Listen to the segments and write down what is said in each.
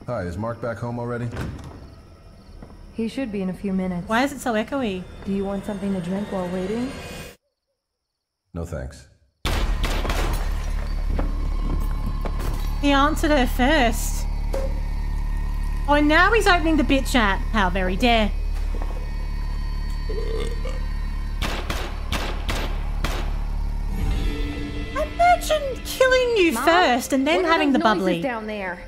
Hi, is Mark back home already? He should be in a few minutes. Why is it so echoey? Do you want something to drink while waiting? No thanks. He answered her first. Oh, and now he's opening the bit chat. How very dare. Imagine killing you Mom? first and then What are having the those bubbly. noises down there?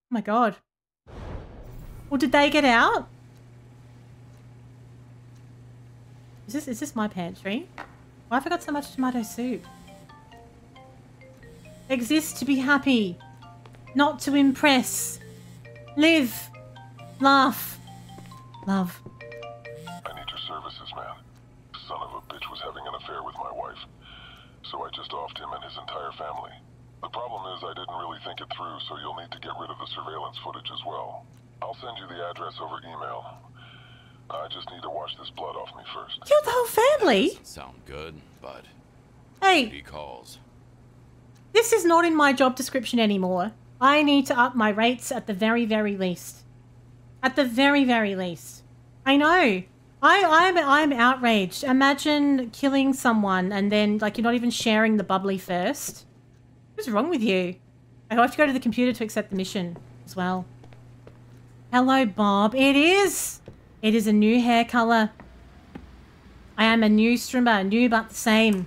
Oh my god. Well, did they get out? Is this my pantry? Why have I got so much tomato soup? Exist to be happy. Not to impress. Live. Laugh. Love. I need your services, man. Son of a bitch was having an affair with my wife. So I just offed him and his entire family. The problem is I didn't really think it through, so you'll need to get rid of the surveillance footage as well. I'll send you the address over email. I just need to wash this blood off me first. Killed the whole family? Sound good, but Hey, he calls. this is not in my job description anymore. I need to up my rates at the very, very least. At the very, very least. I know. I'm outraged. Imagine killing someone and then, like, you're not even sharing the bubbly first. What's wrong with you? I have to go to the computer to accept the mission as well. Hello, Bob. It is. It is a new hair color. I am a new strimmer, new but the same.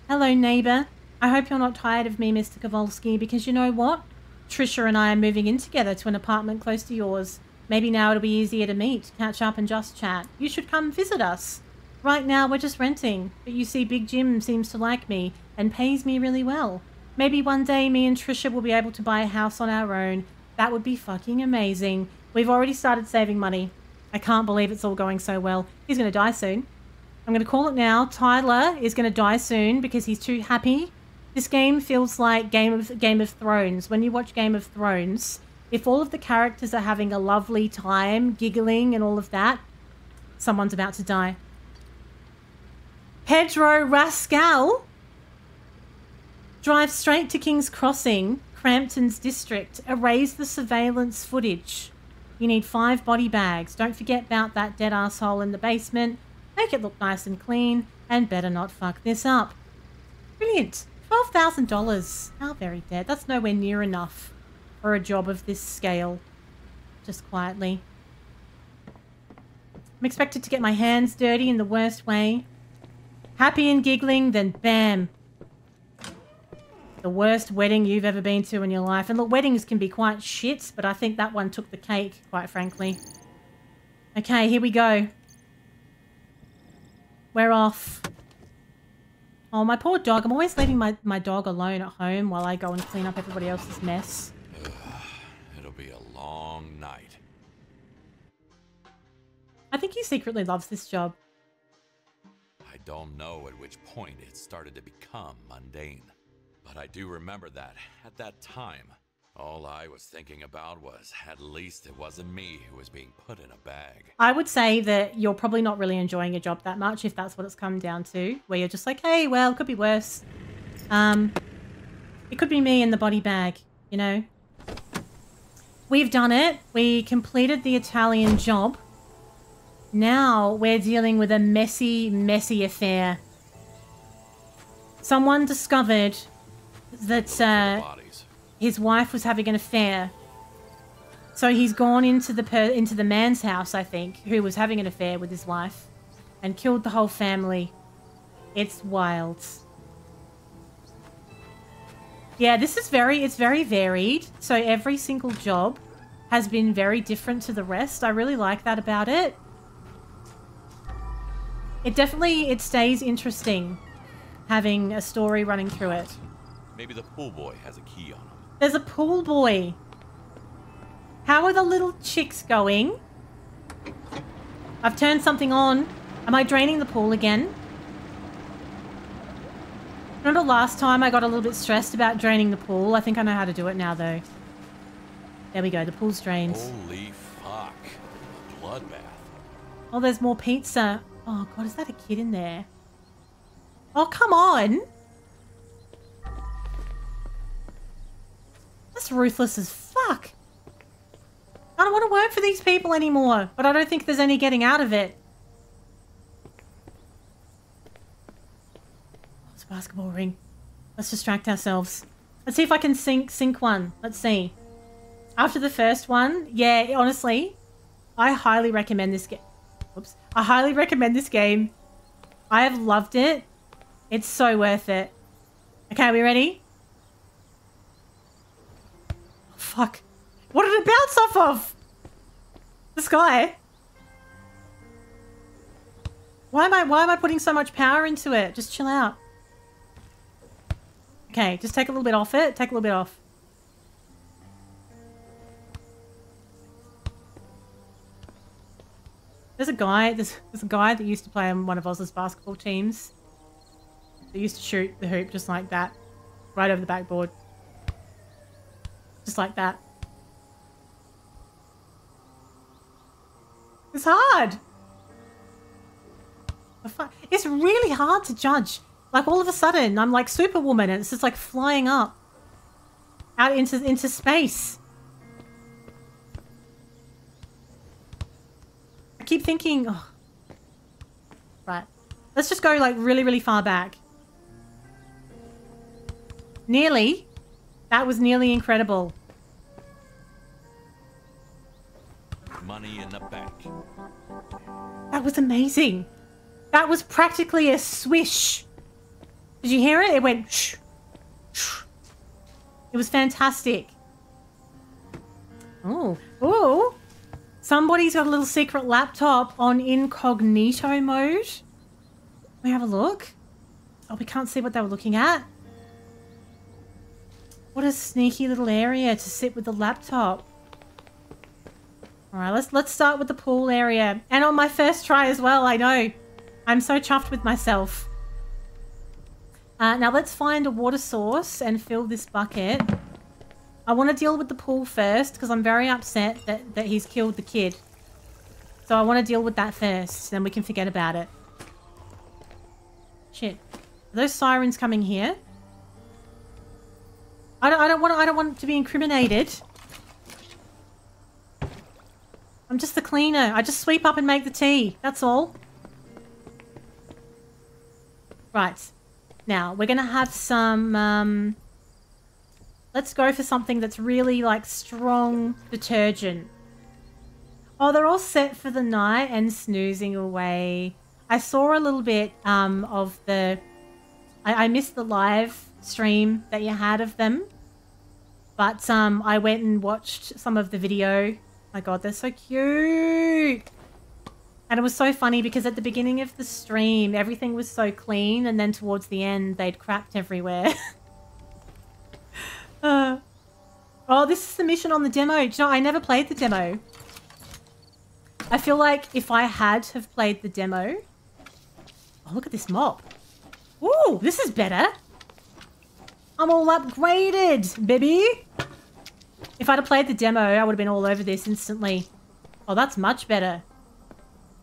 Hello, neighbor. I hope you're not tired of me, Mr. Kowalski, because you know what? Trisha and I are moving in together to an apartment close to yours. Maybe now it'll be easier to meet, catch up and just chat. You should come visit us. Right now we're just renting, but you see Big Jim seems to like me and pays me really well. Maybe one day me and Trisha will be able to buy a house on our own. That would be fucking amazing. We've already started saving money. I can't believe it's all going so well. He's going to die soon. I'm going to call it now. Tyler is going to die soon because he's too happy. This game feels like Game of Thrones. When you watch Game of Thrones, if all of the characters are having a lovely time, giggling and all of that, someone's about to die. Pedro Rascal drives straight to King's Crossing, Crampton's district. Erase the surveillance footage. You need 5 body bags. Don't forget about that dead asshole in the basement. Make it look nice and clean, and better not fuck this up. Brilliant. $12,000. How very dead. That's nowhere near enough for a job of this scale. Just quietly. I'm expected to get my hands dirty in the worst way. Happy and giggling, then bam. The worst wedding you've ever been to in your life. And look, weddings can be quite shit, but I think that one took the cake, quite frankly. Okay, here we go. We're off. Oh, my poor dog. I'm always leaving my dog alone at home while I go and clean up everybody else's mess. It'll be a long night. I think he secretly loves this job. I don't know at which point it started to become mundane. But I do remember that, at that time, all I was thinking about was at least it wasn't me who was being put in a bag. I would say that you're probably not really enjoying your job that much if that's what it's come down to, where you're just like, hey, well, it could be worse. It could be me in the body bag, you know? We've done it. We completed the Italian job. Now we're dealing with a messy, messy affair. Someone discovered that his wife was having an affair. So he's gone into the man's house, I think, who was having an affair with his wife, and killed the whole family. It's wild. Yeah, this is it's very varied. So every single job has been very different to the rest. I really like that about it. It stays interesting having a story running through it. Maybe the pool boy has a key on him. There's a pool boy. How are the little chicks going? I've turned something on. Am I draining the pool again? Remember last time I got a little bit stressed about draining the pool? I think I know how to do it now, though. There we go. The pool's drained. Holy fuck. A bloodbath. Oh, there's more pizza. Oh, God, is that a kid in there? Oh, come on. That's ruthless as fuck. I don't want to work for these people anymore, but I don't think there's any getting out of it. It's a basketball ring. Let's distract ourselves. Let's see if I can sink one. Let's see. After the first one, yeah, honestly, I highly recommend this game. Oops. I highly recommend this game. I have loved it. It's so worth it. Okay, are we ready? Oh, fuck. What did it bounce off of? The sky. Why am I putting so much power into it? Just chill out. Okay, just take a little bit off it. Take a little bit off. There's a guy that used to play on one of Oz's basketball teams. They used to shoot the hoop just like that. Right over the backboard. Just like that. It's hard. It's really hard to judge. Like all of a sudden, I'm like Superwoman and it's just like flying up. Out into space. I keep thinking, oh. Right. Let's just go like really, really far back. Nearly. That was nearly incredible. Money in the bank. That was amazing. That was practically a swish. Did you hear it? It went shh, shh. It was fantastic. Oh, oh. Somebody's got a little secret laptop on incognito mode. Can we have a look? Oh, we can't see what they were looking at. What a sneaky little area to sit with the laptop. All right, let's start with the pool area. And on my first try as well, I know. I'm so chuffed with myself. Now let's find a water source and fill this bucket. I want to deal with the pool first because I'm very upset that he's killed the kid. So I want to deal with that first, then we can forget about it. Shit. Are those sirens coming here? I don't want to be incriminated. I'm just the cleaner. I just sweep up and make the tea. That's all. Right. Now, we're going to have some... let's go for something that's really, like, strong detergent. Oh, they're all set for the night and snoozing away. I saw a little bit of the... I missed the live stream that you had of them. But I went and watched some of the video. My God, they're so cute. And it was so funny because at the beginning of the stream, everything was so clean. And then towards the end, they'd crapped everywhere. Oh, this is the mission on the demo. Do you know, I never played the demo. I feel like if I had have played the demo... Oh, look at this mop. Ooh, this is better. I'm all upgraded, baby. If I'd have played the demo, I would have been all over this instantly. Oh, that's much better.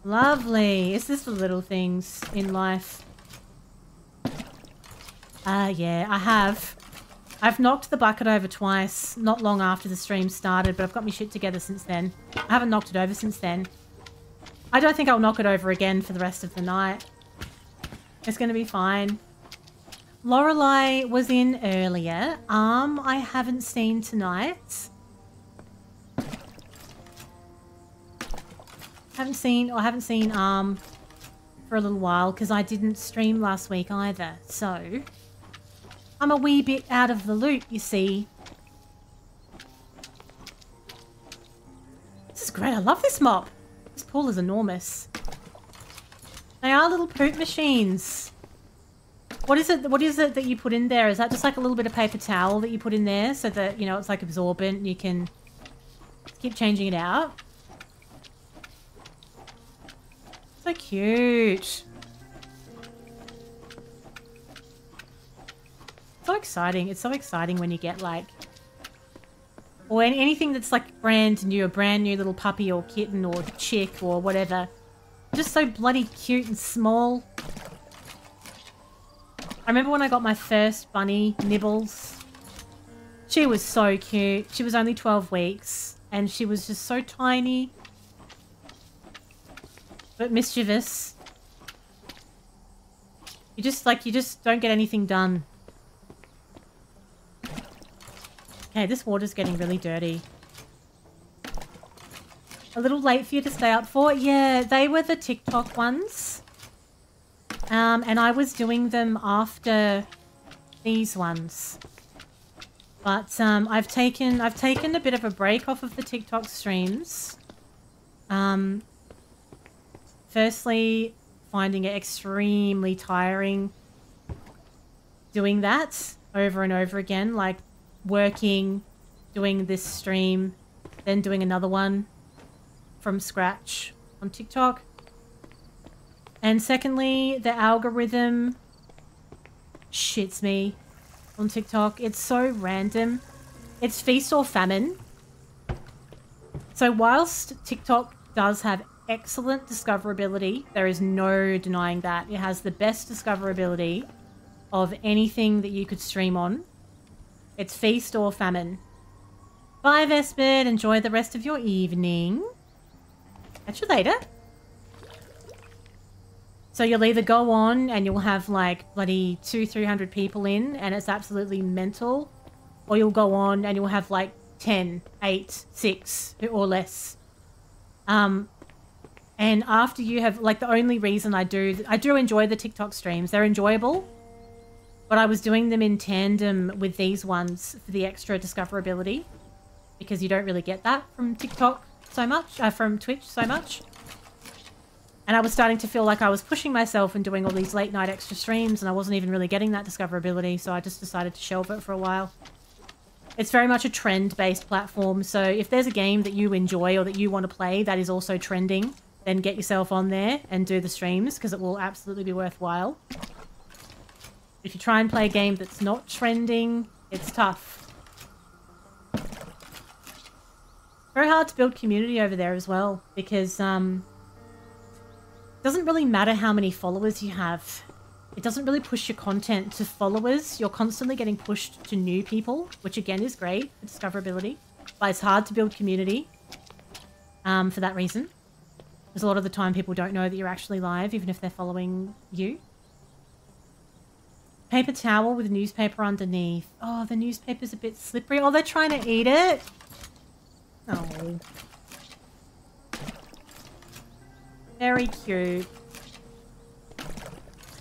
Lovely. It's just the little things in life. Yeah, I have. I've knocked the bucket over twice, not long after the stream started, but I've got my shit together since then. I haven't knocked it over since then. I don't think I'll knock it over again for the rest of the night. It's going to be fine. Lorelei was in earlier. I haven't seen tonight. I haven't seen for a little while because I didn't stream last week either. So I'm a wee bit out of the loop, you see. This is great. I love this mop. This pool is enormous. They are little poop machines. What is it that you put in there? Is that just like a little bit of paper towel that you put in there so that, you know, it's like absorbent and you can keep changing it out? So cute. So exciting. It's so exciting when you get like... Or anything that's like brand new, a brand new little puppy or kitten or chick or whatever. Just so bloody cute and small. I remember when I got my first bunny, Nibbles. She was so cute. She was only 12 weeks and she was just so tiny. But mischievous. You just don't get anything done. Okay, this water's getting really dirty. A little late for you to stay up for? Yeah, they were the TikTok ones. And I was doing them after these ones. But I've taken a bit of a break off of the TikTok streams. Firstly, finding it extremely tiring doing that over and over again, like working, doing this stream, then doing another one from scratch on TikTok. And secondly, the algorithm shits me on TikTok. It's so random. It's feast or famine. So whilst TikTok does have excellent discoverability, there is no denying that. It has the best discoverability of anything that you could stream on. It's feast or famine. Bye, Vespid. Enjoy the rest of your evening. Catch you later. So you'll either go on and you'll have like bloody 200-300 people in and it's absolutely mental, or you'll go on and you'll have like 10, 8, 6 or less. And after you have, like, the only reason I do enjoy the TikTok streams. They're enjoyable, but I was doing them in tandem with these ones for the extra discoverability, because you don't really get that from TikTok so much, from Twitch so much. And I was starting to feel like I was pushing myself and doing all these late night extra streams and I wasn't even really getting that discoverability, so I just decided to shelve it for a while. It's very much a trend-based platform, so if there's a game that you enjoy or that you want to play that is also trending, then get yourself on there and do the streams, because it will absolutely be worthwhile. If you try and play a game that's not trending, it's tough. Very hard to build community over there as well, because it doesn't really matter how many followers you have. It doesn't really push your content to followers. You're constantly getting pushed to new people, which again is great for discoverability, but it's hard to build community for that reason. Because a lot of the time people don't know that you're actually live, even if they're following you. Paper towel with newspaper underneath. Oh, the newspaper's a bit slippery. Oh, they're trying to eat it. Oh. Very cute.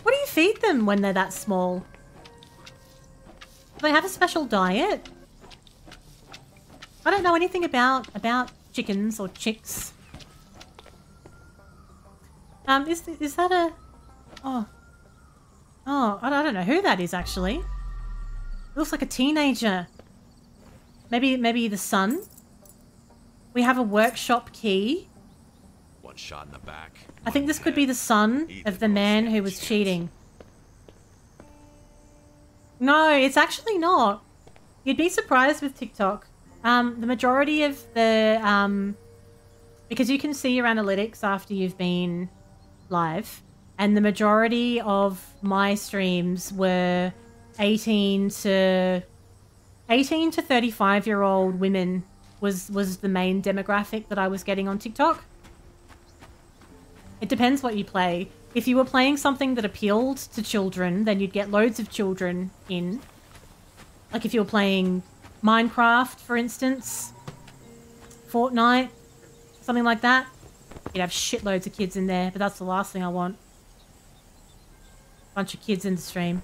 What do you feed them when they're that small? Do they have a special diet? I don't know anything about chickens or chicks. Is that a... Oh, I don't know who that is, actually. It looks like a teenager. Maybe the son? We have a workshop key. One shot in the back. I think this could be the son of the man who was cheating. No, it's actually not. You'd be surprised with TikTok. The majority of the... because you can see your analytics after you've been live, and the majority of my streams were 18 to 35-year-old women was the main demographic that I was getting on TikTok. It depends what you play. If you were playing something that appealed to children, then you'd get loads of children in. Like if you were playing Minecraft, for instance, Fortnite, something like that, you'd have shitloads of kids in there, but that's the last thing I want. Bunch of kids in the stream.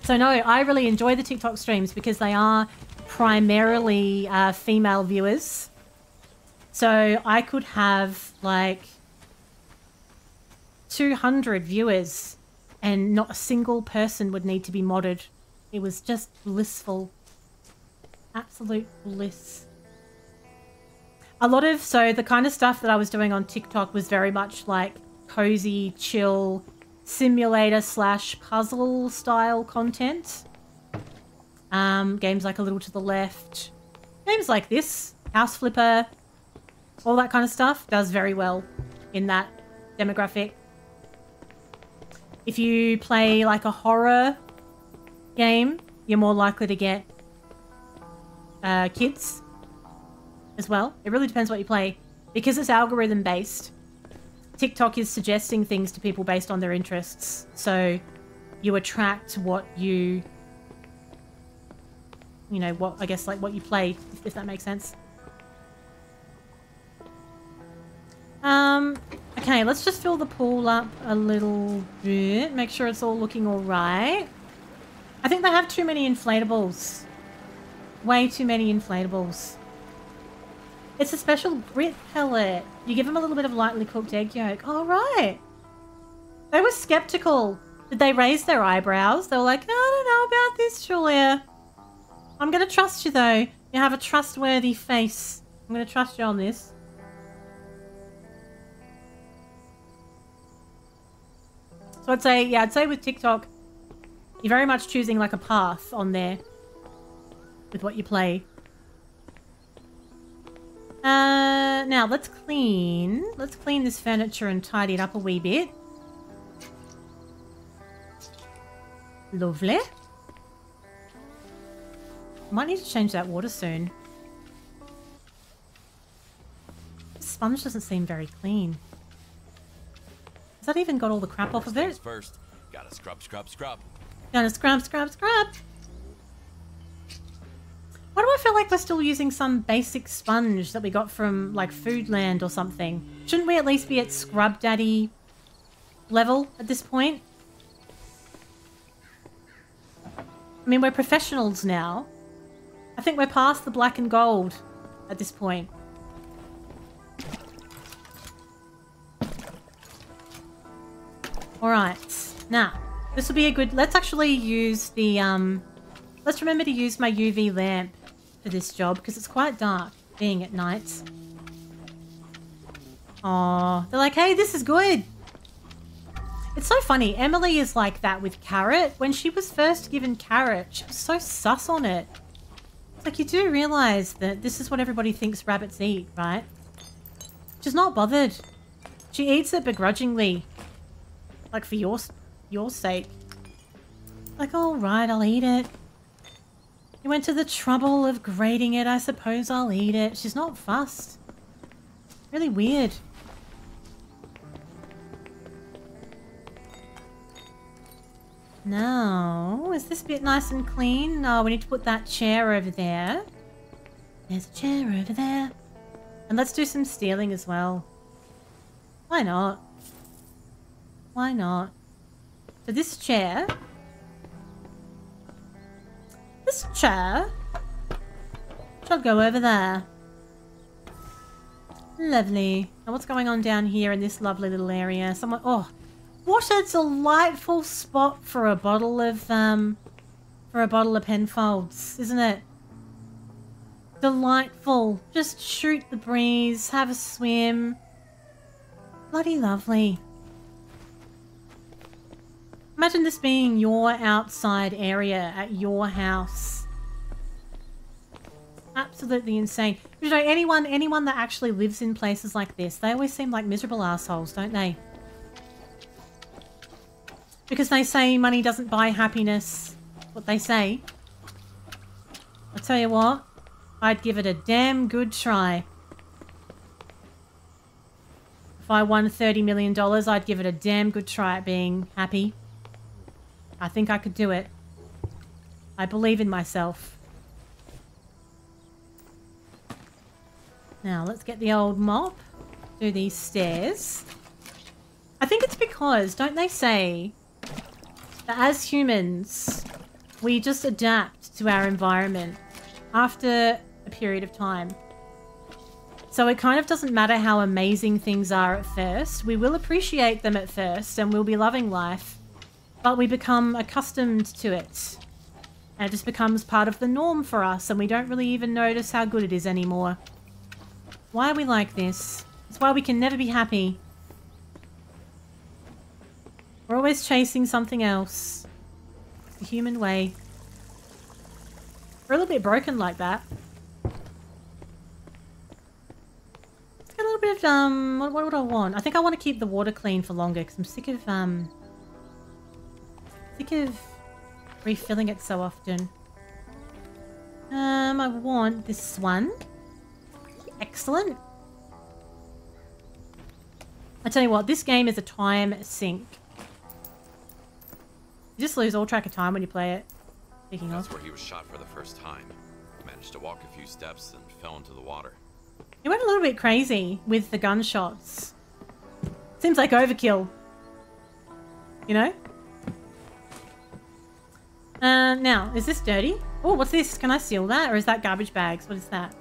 So no, I really enjoy the TikTok streams because they are primarily female viewers. So I could have like 200 viewers and not a single person would need to be modded. It was just blissful. Absolute bliss. So the kind of stuff that I was doing on TikTok was very much like cozy, chill, simulator / puzzle style content. Games like A Little to the Left. Games like this, House Flipper, all that kind of stuff does very well in that demographic. If you play like a horror game, you're more likely to get kids as well. It really depends what you play. Because it's algorithm based, TikTok is suggesting things to people based on their interests. So you attract what you know, what, I guess, like what you play, if that makes sense. Okay, let's just fill the pool up a little bit. Make sure it's all looking all right. I think they have too many inflatables. Way too many inflatables. It's a special grit pellet. You give them a little bit of lightly cooked egg yolk. All right. They were skeptical. Did they raise their eyebrows? They were like, I don't know about this, Julia. I'm going to trust you, though. You have a trustworthy face. I'm going to trust you on this. So I'd say with TikTok, you're very much choosing like a path on there with what you play. Now let's clean this furniture and tidy it up a wee bit. Lovely. Might need to change that water soon. The sponge doesn't seem very clean. Has that even got all the crap off of it? First, gotta scrub. Gotta scrub. Why do I feel like we're still using some basic sponge that we got from, like, Foodland or something? Shouldn't we at least be at Scrub Daddy level at this point? I mean, we're professionals now. I think we're past the black and gold at this point. Alright, now, this will be a good... Let's actually use the, let's remember to use my UV lamp for this job, because it's quite dark being at night. Oh, they're like, hey, this is good. It's so funny. Emily is like that with Carrot. When she was first given Carrot, she was so sus on it. It's like, you do realise that this is what everybody thinks rabbits eat, right? She's not bothered. She eats it begrudgingly. Like, for your sake. Like, alright, I'll eat it. You went to the trouble of grating it, I suppose I'll eat it. She's not fussed. Really weird. Now, is this bit nice and clean? No, we need to put that chair over there. There's a chair over there. And let's do some stealing as well. Why not? Why not? So this chair shall go over there. Lovely. Now what's going on down here in this lovely little area? Someone, oh, what a delightful spot for a bottle of Penfolds, isn't it? Delightful. Just shoot the breeze, have a swim. Bloody lovely. Imagine this being your outside area at your house. Absolutely insane. You know, anyone that actually lives in places like this, they always seem like miserable assholes, don't they? Because they say money doesn't buy happiness. What they say. I'll tell you what, I'd give it a damn good try. If I won $30 million, I'd give it a damn good try at being happy. I think I could do it. I believe in myself. Now, let's get the old mop. Do these stairs. I think it's because, don't they say, that as humans, we just adapt to our environment after a period of time. So it kind of doesn't matter how amazing things are at first. We will appreciate them at first and we'll be loving life. But we become accustomed to it. And it just becomes part of the norm for us and we don't really even notice how good it is anymore. Why are we like this? It's why we can never be happy. We're always chasing something else. It's the human way. We're a little bit broken like that. Let's get a little bit of, what would I want? I think I want to keep the water clean for longer because I'm sick of refilling it so often. I want this one. Excellent. I tell you what, this game is a time sink. You just lose all track of time when you play it. Speaking That's of. where he was shot for the first time. Managed to walk a few steps and fell into the water. He went a little bit crazy with the gunshots. Seems like overkill. You know? Now, is this dirty? Oh, what's this? Can I steal that? Or is that garbage bags? What is that?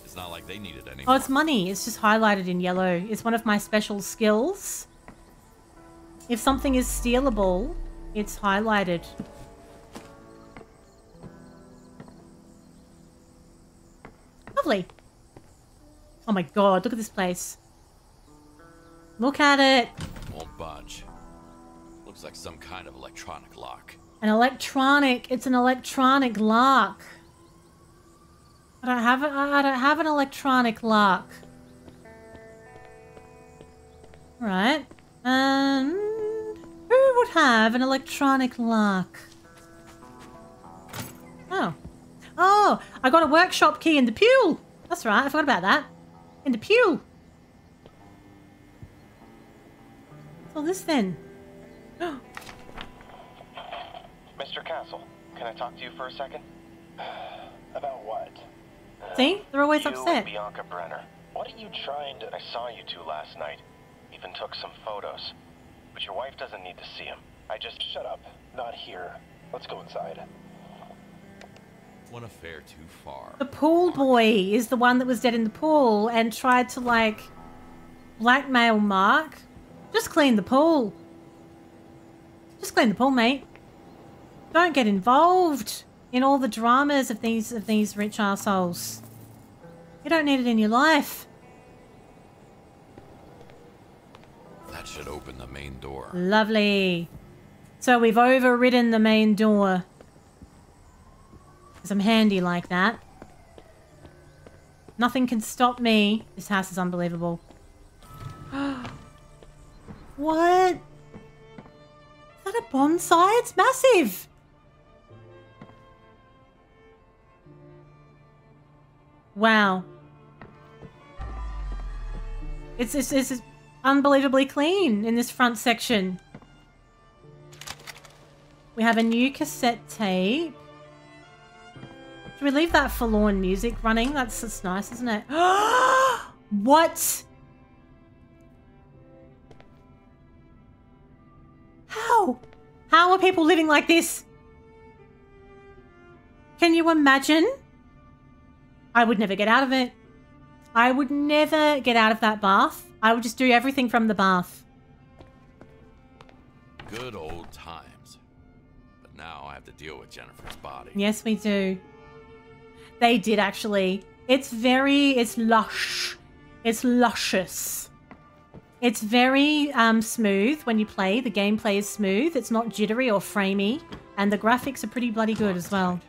It's not like they needed any Oh, more. it's money. It's just highlighted in yellow. It's one of my special skills. If something is stealable, it's highlighted. Lovely. Oh my god, look at this place. Look at it. Won't budge. Looks like some kind of electronic lock. It's an electronic lock. I don't have an electronic lock. Right. Who would have an electronic lock? Oh. Oh, I got a workshop key in the pew. That's right, I forgot about that. In the pew. What's all this then? Mr. Castle, can I talk to you for a second? About what? See? They're always you upset. And Bianca Brenner. What are you trying to... I saw you two last night. Even took some photos. But your wife doesn't need to see them. I just... Shut up. Not here. Let's go inside. One affair too far. The pool boy is the one that was dead in the pool and tried to, like, blackmail Mark. Just clean the pool. Just clean the pool, mate. Don't get involved in all the dramas of these rich assholes. You don't need it in your life. That should open the main door. Lovely. So we've overridden the main door. 'Cause I'm handy like that. Nothing can stop me. This house is unbelievable. What? Is that a bonsai? It's massive. Wow. It's unbelievably clean in this front section. We have a new cassette tape. Should we leave that forlorn music running? That's nice, isn't it? What? How? How are people living like this? Can you imagine? I would never get out of it. I would never get out of that bath. I would just do everything from the bath. Good old times. But now I have to deal with Jennifer's body. Yes, we do. They did actually. It's lush. It's luscious. It's very smooth when you play. The gameplay is smooth. It's not jittery or framey. And the graphics are pretty bloody good as well.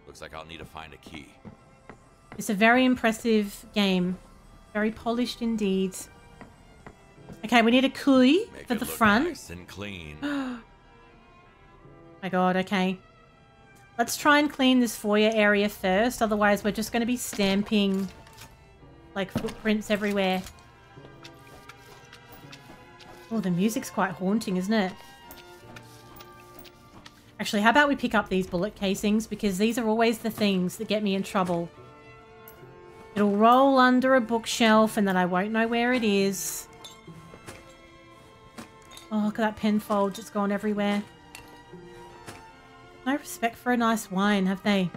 Looks like I'll need to find a key. It's a very impressive game. Very polished indeed. Okay, we need a key Make for it the look front. nice and clean. My god, okay. Let's try and clean this foyer area first, otherwise we're just going to be stamping like footprints everywhere. Oh, the music's quite haunting, isn't it? Actually, how about we pick up these bullet casings, because these are always the things that get me in trouble. It'll roll under a bookshelf and then I won't know where it is. Oh, look at that penfold, it's gone everywhere. No respect for a nice wine, have they?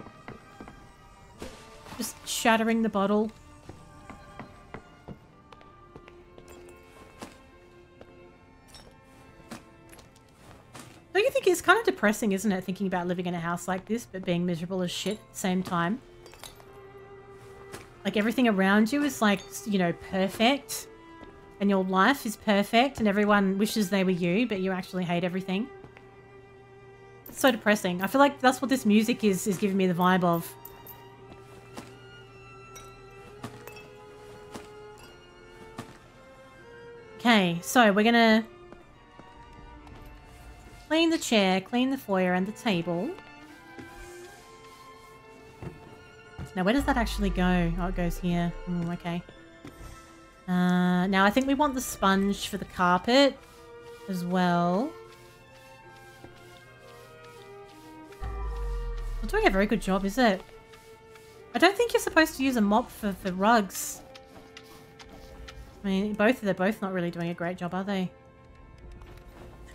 Just shattering the bottle. Don't you think it's kind of depressing, isn't it? Thinking about living in a house like this, but being miserable as shit at the same time. Like everything around you is like, you know, perfect. And your life is perfect and everyone wishes they were you, but you actually hate everything. It's so depressing. I feel like that's what this music is giving me the vibe of. Okay, so we're gonna clean the chair, clean the foyer and the table. Now, where does that actually go? Oh, it goes here. Okay. Now, I think we want the sponge for the carpet as well. Not doing a very good job, is it? I don't think you're supposed to use a mop for rugs. I mean, they're both not really doing a great job, are they?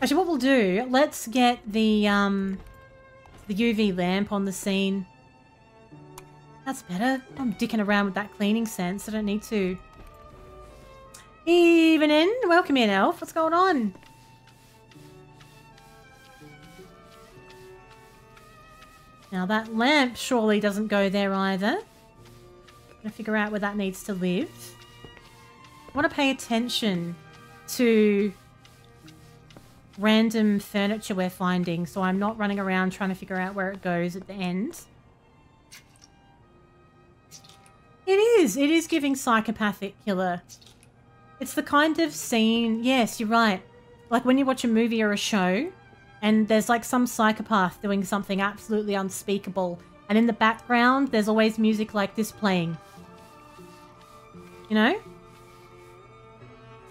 Actually, what we'll do, let's get the UV lamp on the scene. That's better. I'm dicking around with that cleaning sense. I don't need to. Evening. Welcome in, Elf. What's going on? Now that lamp surely doesn't go there either. I'm gonna figure out where that needs to live. I want to pay attention to random furniture we're finding, so I'm not running around trying to figure out where it goes at the end. It is giving psychopathic killer. It's the kind of scene, yes, you're right. Like when you watch a movie or a show and there's like some psychopath doing something absolutely unspeakable, and in the background there's always music like this playing. You know?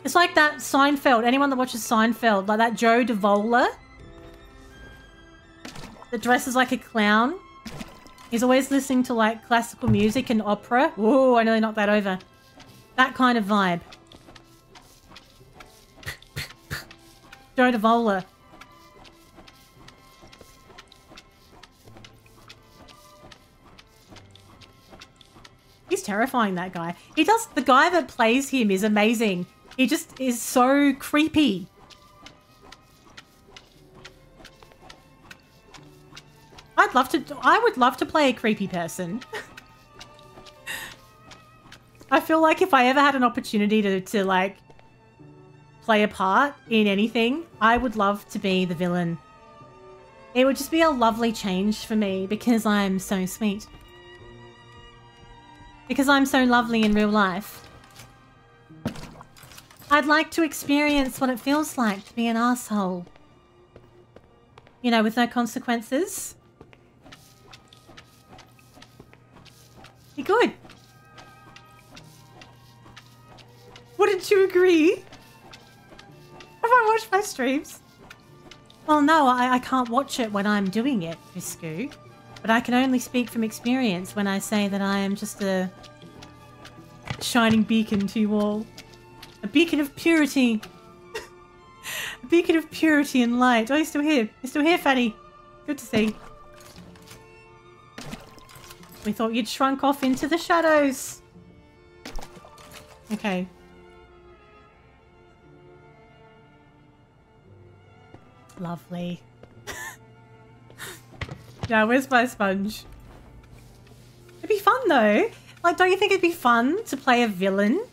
It's like that Seinfeld. Anyone that watches Seinfeld, like that Joe Davola that dresses like a clown. He's always listening to like classical music and opera. Ooh, I nearly knocked that over. That kind of vibe. Joe Davola. He's terrifying, that guy. The guy that plays him is amazing. He just is so creepy. I would love to play a creepy person. I feel like if I ever had an opportunity to like play a part in anything, I would love to be the villain. It would just be a lovely change for me because I'm so sweet. Because I'm so lovely in real life. I'd like to experience what it feels like to be an asshole. You know, with no consequences. Be good. Wouldn't you agree? Have I watched my streams? Well, no, I can't watch it when I'm doing it, Visku. But I can only speak from experience when I say that I am just a shining beacon to you all. A beacon of purity. A beacon of purity and light. Oh, you're still here. You're still here, Fanny. Good to see. We thought you'd shrunk off into the shadows. Okay. Lovely. Now, where's my sponge? It'd be fun, though. Like, don't you think it'd be fun to play a villain?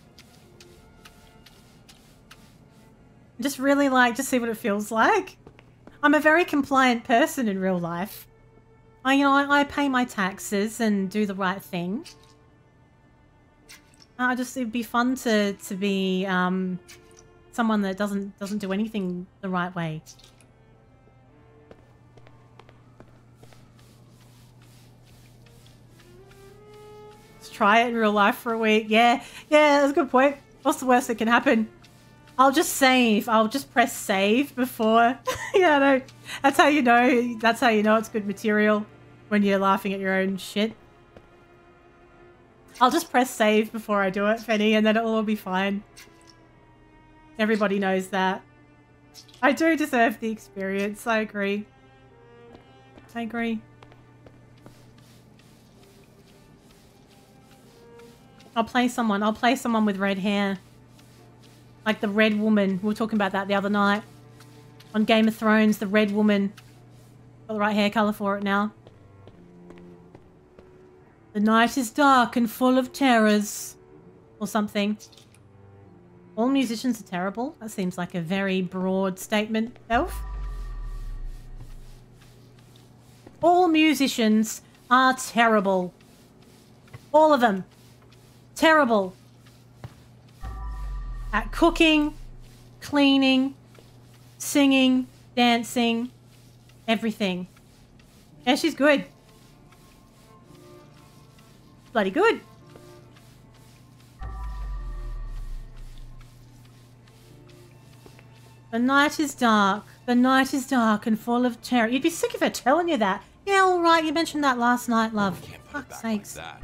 Just really like to see what it feels like. I'm a very compliant person in real life. I pay my taxes and do the right thing. It'd be fun to be someone that doesn't do anything the right way. Let's try it in real life for a week. Yeah, that's a good point. What's the worst that can happen? I'll just save. I'll just press save before. Yeah, no. That's how you know. That's how you know it's good material when you're laughing at your own shit. I'll just press save before I do it, Fanny, and then it'll all be fine. Everybody knows that. I do deserve the experience. I agree. I agree. I'll play someone with red hair. Like the Red Woman. We were talking about that the other night. On Game of Thrones, the Red Woman. Got the right hair colour for it now. The night is dark and full of terrors. Or something. All musicians are terrible? That seems like a very broad statement, Elf. All musicians are terrible. All of them. Terrible. At cooking, cleaning, singing, dancing, everything. Yeah, she's good. Bloody good. The night is dark. The night is dark and full of terror. You'd be sick of her telling you that. Yeah, all right. You mentioned that last night, love. Can't put it Fuck's back like sakes. that.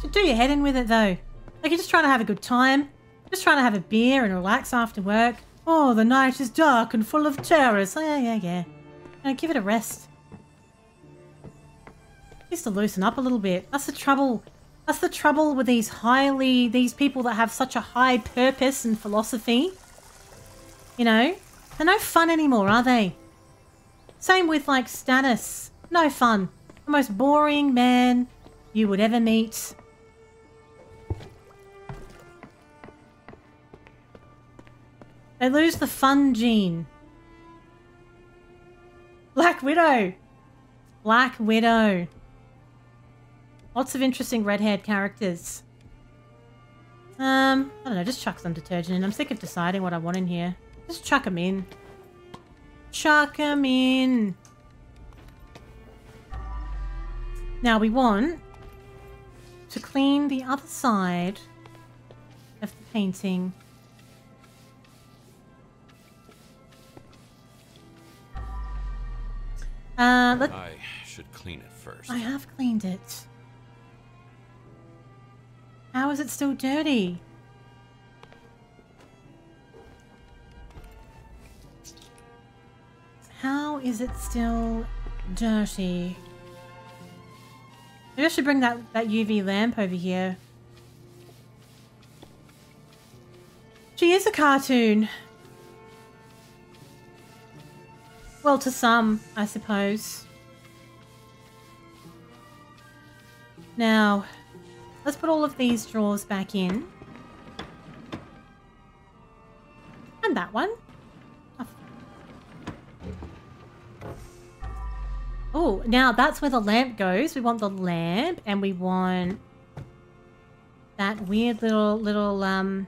Should do your head in with it, though. Like, you're just trying to have a good time. Just trying to have a beer and relax after work. Oh, the night is dark and full of terrors. Oh, yeah. Give it a rest. Needs to loosen up a little bit. That's the trouble. That's the trouble with these people that have such a high purpose and philosophy. You know? They're no fun anymore, are they? Same with, like, Stannis. No fun. The most boring man you would ever meet. They lose the fun gene. Black Widow. Black Widow. Lots of interesting red-haired characters. I don't know, just chuck some detergent in. I'm sick of deciding what I want in here. Just chuck them in. Chuck them in. Now we want to clean the other side of the painting. I should clean it first. I have cleaned it. How is it still dirty? How is it still dirty? Maybe I should bring that UV lamp over here. She is a cartoon. Well, to some, I suppose. Now, let's put all of these drawers back in. And that one. Oh, now that's where the lamp goes. We want the lamp and we want that weird little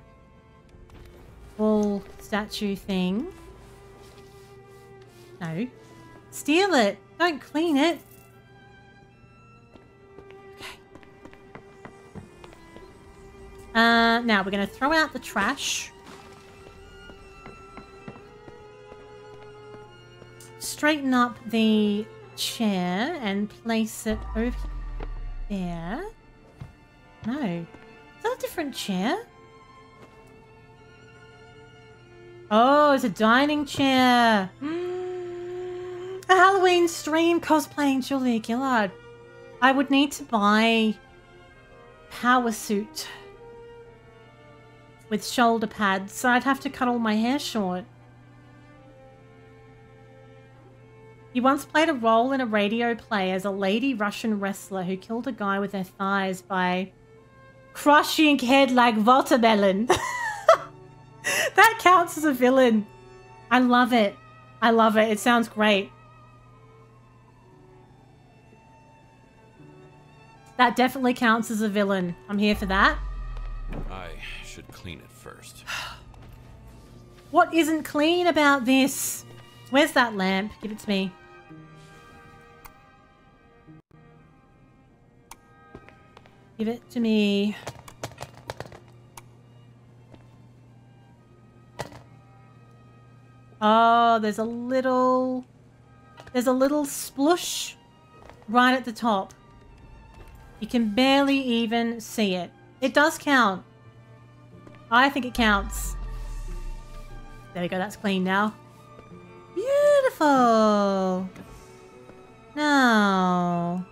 bull statue thing. No. Steal it. Don't clean it. Okay. Now we're going to throw out the trash. Straighten up the chair and place it over there. No. Is that a different chair? Oh, it's a dining chair. A Halloween stream cosplaying Julia Gillard. I would need to buy power suit with shoulder pads, so I'd have to cut all my hair short. You once played a role in a radio play as a lady Russian wrestler who killed a guy with her thighs by crushing head like watermelon. That counts as a villain. I love it. I love it. It sounds great. That definitely counts as a villain. I'm here for that. I should clean it first. What isn't clean about this? Where's that lamp? Give it to me. Give it to me. Oh, there's a little splush right at the top. You can barely even see it. It does count. I think it counts. There we go, that's clean now. Beautiful. Now,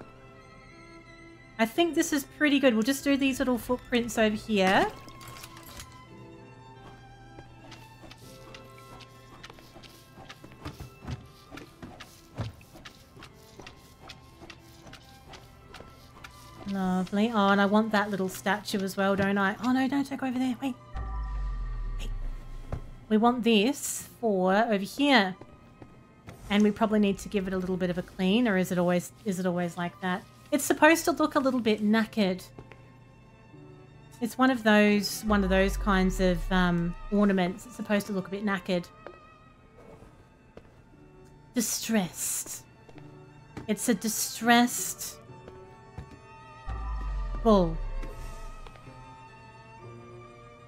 I think this is pretty good. We'll just do these little footprints over here. Lovely. Oh, and I want that little statue as well, don't I? Oh, no, don't go over there. Wait. Wait. We want this for over here. And we probably need to give it a little bit of a clean, or is it always like that? It's supposed to look a little bit knackered. It's one of those kinds of ornaments. It's supposed to look a bit knackered. Distressed. It's a distressed bull.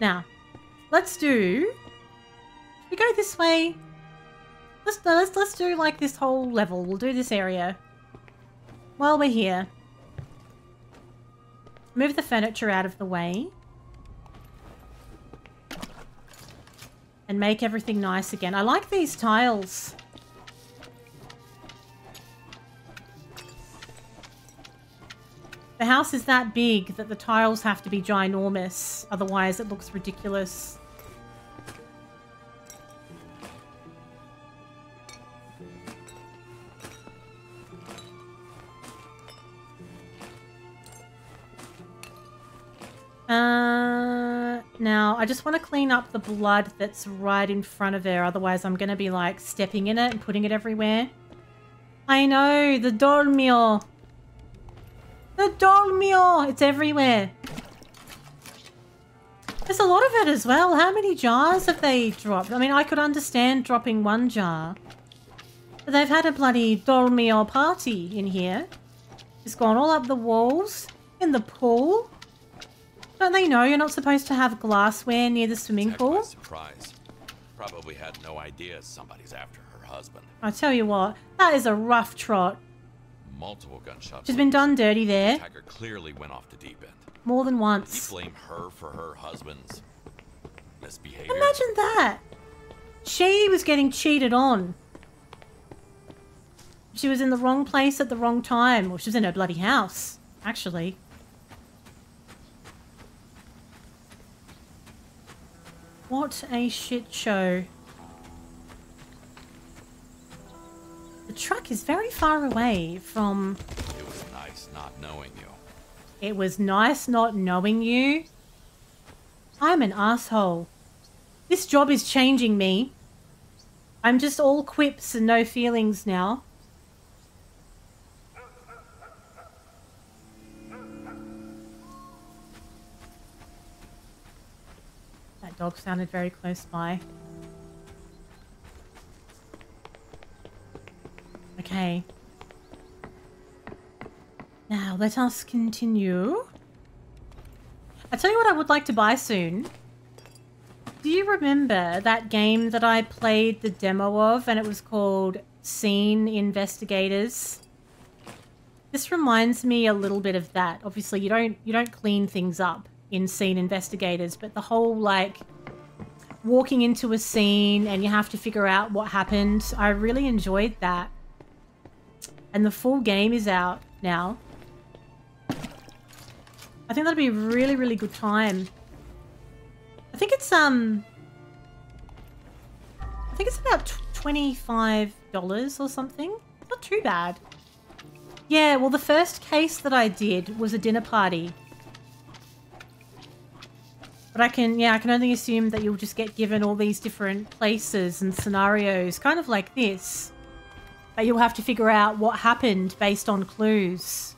Now, let's do... We go this way. Let's do like this whole level. We'll do this area. While we're here. Move the furniture out of the way. And make everything nice again. I like these tiles. The house is that big that the tiles have to be ginormous. Otherwise it looks ridiculous. Now, I just want to clean up the blood that's right in front of her. Otherwise, I'm going to be, like, stepping in it and putting it everywhere. I know, the dolmio. The dolmio! It's everywhere. There's a lot of it as well. How many jars have they dropped? I mean, I could understand dropping one jar. But they've had a bloody dolmio party in here. It's gone all up the walls. In the pool. Don't they know you're not supposed to have glassware near the swimming pool? Surprise. Probably had no idea somebody's after her husband. I tell you what, that is a rough trot. Multiple gunshots. She's been done dirty there. The attacker clearly went off the deep end. More than Did once. he blame her for her husband's misbehavior? Imagine that. She was getting cheated on. She was in the wrong place at the wrong time. Well, she was in her bloody house, actually. What a shit show. The truck is very far away from... It was nice not knowing you. It was nice not knowing you. I'm an asshole. This job is changing me. I'm just all quips and no feelings now. That dog sounded very close by. Okay. Now, let us continue. I'll tell you what I would like to buy soon. Do you remember that game that I played the demo of and it was called Scene Investigators? This reminds me a little bit of that. Obviously, you don't clean things up in Scene Investigators, but the whole, like, walking into a scene and you have to figure out what happened. I really enjoyed that. And the full game is out now. I think that'd be a really, really good time. I think it's about $25 or something. Not too bad. Yeah, well, the first case that I did was a dinner party. But I can only assume that you'll just get given all these different places and scenarios, kind of like this. But you'll have to figure out what happened based on clues.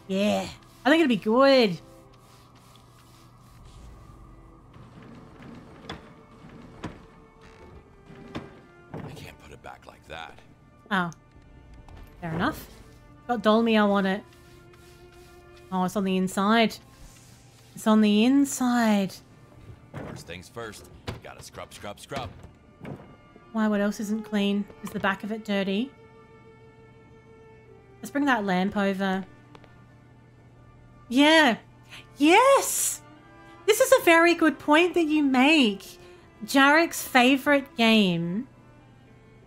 Yeah, I think it'll be good. I can't put it back like that. Oh, fair enough. Got Dolmio on it. Oh, it's on the inside. It's on the inside. First things first, you gotta scrub, scrub, scrub. Why, what else isn't clean? Is the back of it dirty? Let's bring that lamp over. Yeah. Yes! This is a very good point that you make. Jarek's favourite game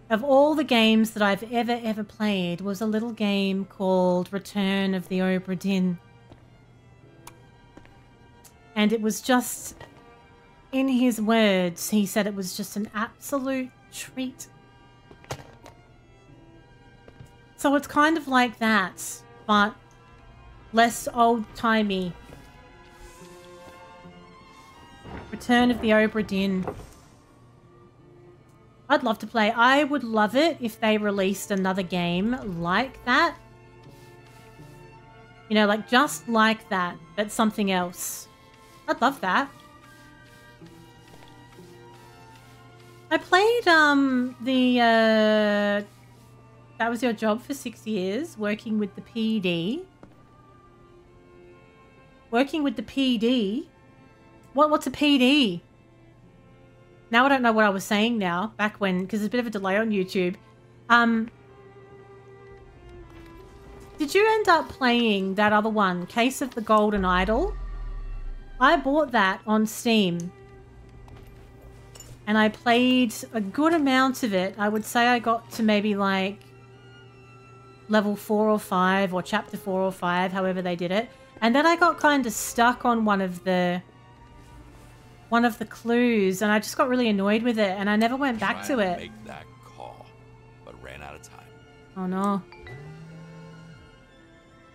of all the games that I've ever played was a little game called Return of the Obra Dinn. And it was just, in his words, he said it was just an absolute treat. So it's kind of like that, but less old-timey. Return of the Obra Dinn. I'd love to play. I would love it if they released another game like that. You know, like just like that, but something else. I'd love that. I played That Was Your Job for 6 years, working with the PD. Working with the PD. What's a PD? Now I don't know what I was saying now, back when, because there's a bit of a delay on YouTube. Did you end up playing that other one, Case of the Golden Idol? I bought that on Steam. And I played a good amount of it. I would say I got to maybe like level 4 or 5 or chapter 4 or 5, however they did it. And then I got kind of stuck on one of the clues, and I just got really annoyed with it, and I never went back to it. Make that call, but ran out of time. Oh no.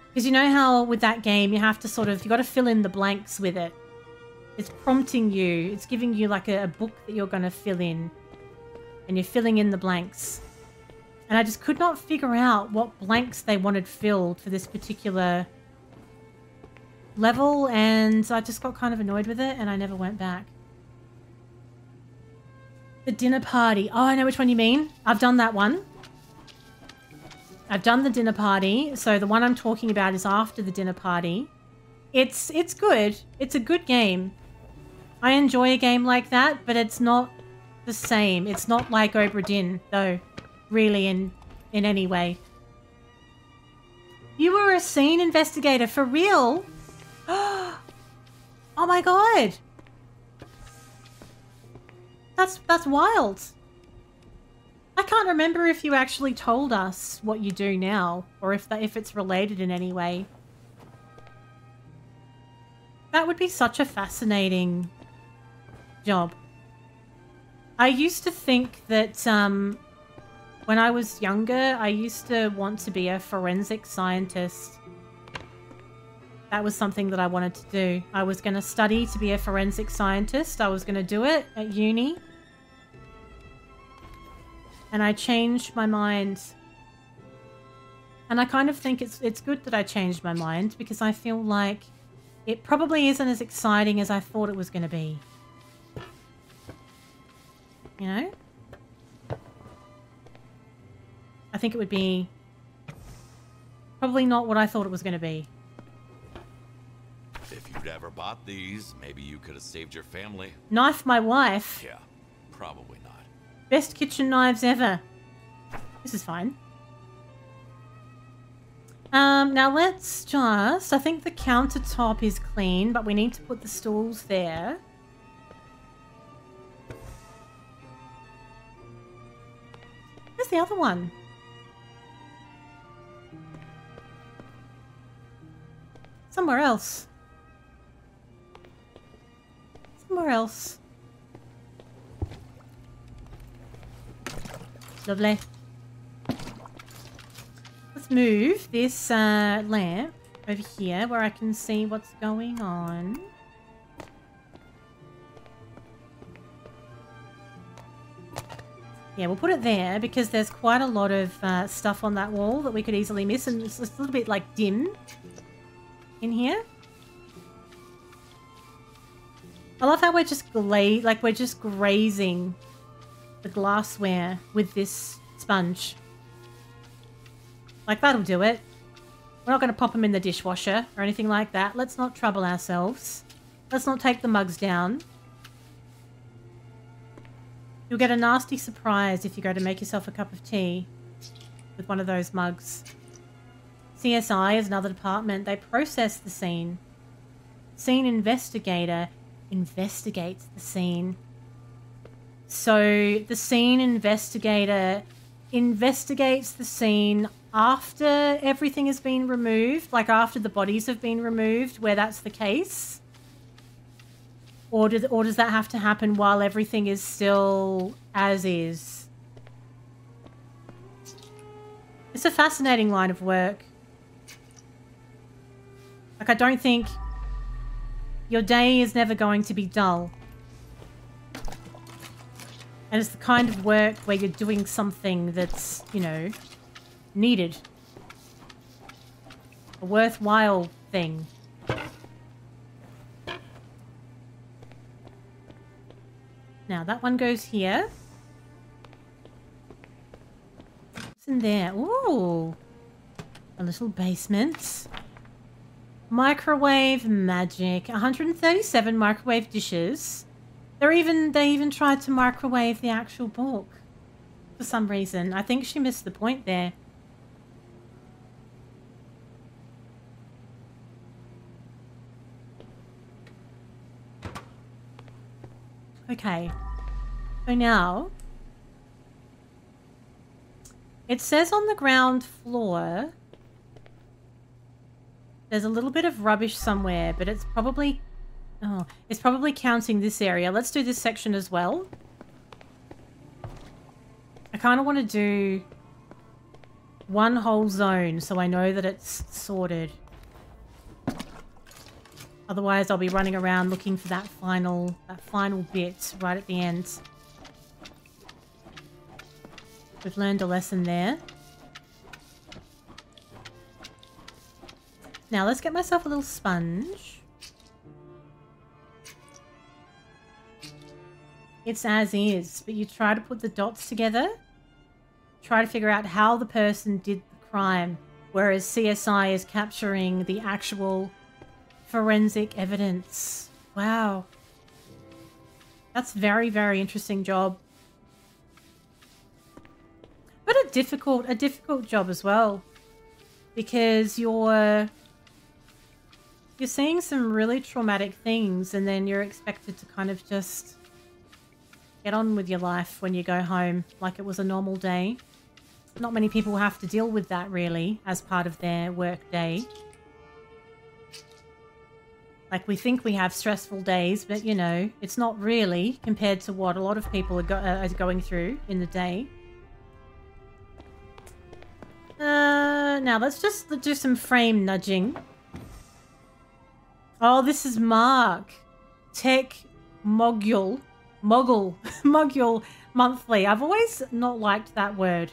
Because you know how with that game you have to sort of, you got to fill in the blanks with it. It's prompting you, it's giving you like a book that you're going to fill in, and you're filling in the blanks. And I just could not figure out what blanks they wanted filled for this particular level, and I just got kind of annoyed with it, and I never went back. The dinner party. Oh, I know which one you mean. I've done that one. I've done the dinner party. So the one I'm talking about is after the dinner party. It's good. It's a good game. I enjoy a game like that, but it's not the same. It's not like Obra Dinn, though, really in any way. You were a scene investigator, for real? Oh my god. That's wild. I can't remember if you actually told us what you do now, or if it's related in any way. That would be such a fascinating job. I used to think that when I was younger, I used to want to be a forensic scientist. That was something that I wanted to do. I was going to study to be a forensic scientist. I was going to do it at uni. And I changed my mind. And I kind of think it's good that I changed my mind, because I feel like it probably isn't as exciting as I thought it was going to be. You know? I think it would be probably not what I thought it was going to be. If you'd ever bought these, maybe you could have saved your family. Knife my wife. Yeah, probably not. Best kitchen knives ever. This is fine. Now let's just... I think the countertop is clean, but we need to put the stools there. Where's the other one? Somewhere else. Somewhere else. Lovely. Let's move this lamp over here where I can see what's going on. Yeah, we'll put it there because there's quite a lot of stuff on that wall that we could easily miss, and it's a little bit like dim in here. I love how we're just we're just grazing the glassware with this sponge. Like, that'll do it. We're not going to pop them in the dishwasher or anything like that. Let's not trouble ourselves. Let's not take the mugs down. You'll get a nasty surprise if you go to make yourself a cup of tea with one of those mugs. CSI is another department. They process the scene. Scene investigator investigates the scene. So the scene investigator investigates the scene after everything has been removed, like after the bodies have been removed, where that's the case. Or does that have to happen while everything is still as is? It's a fascinating line of work. Like, I don't think your day is never going to be dull. And it's the kind of work where you're doing something that's, you know, needed. A worthwhile thing. Now, that one goes here. What's in there? Ooh. A little basement. Microwave magic. 137 microwave dishes. They even tried to microwave the actual book. For some reason. I think she missed the point there. Okay. So now... It says on the ground floor... There's a little bit of rubbish somewhere, but it's probably... Oh, it's probably counting this area. Let's do this section as well. I kind of want to do one whole zone so I know that it's sorted. Otherwise, I'll be running around looking for that final bit right at the end. We've learned a lesson there. Now, let's get myself a little sponge. It's as is, but you try to put the dots together. Try to figure out how the person did the crime, whereas CSI is capturing the actual forensic evidence. Wow. That's very, very interesting job. But a difficult job as well. Because you're seeing some really traumatic things and then you're expected to kind of just get on with your life when you go home like it was a normal day. Not many people have to deal with that really as part of their work day. Like we think we have stressful days, but you know, it's not really compared to what a lot of people are going through in the day. Now let's just do some frame nudging. Oh, this is Mark. Tech Mogul Monthly. I've always not liked that word.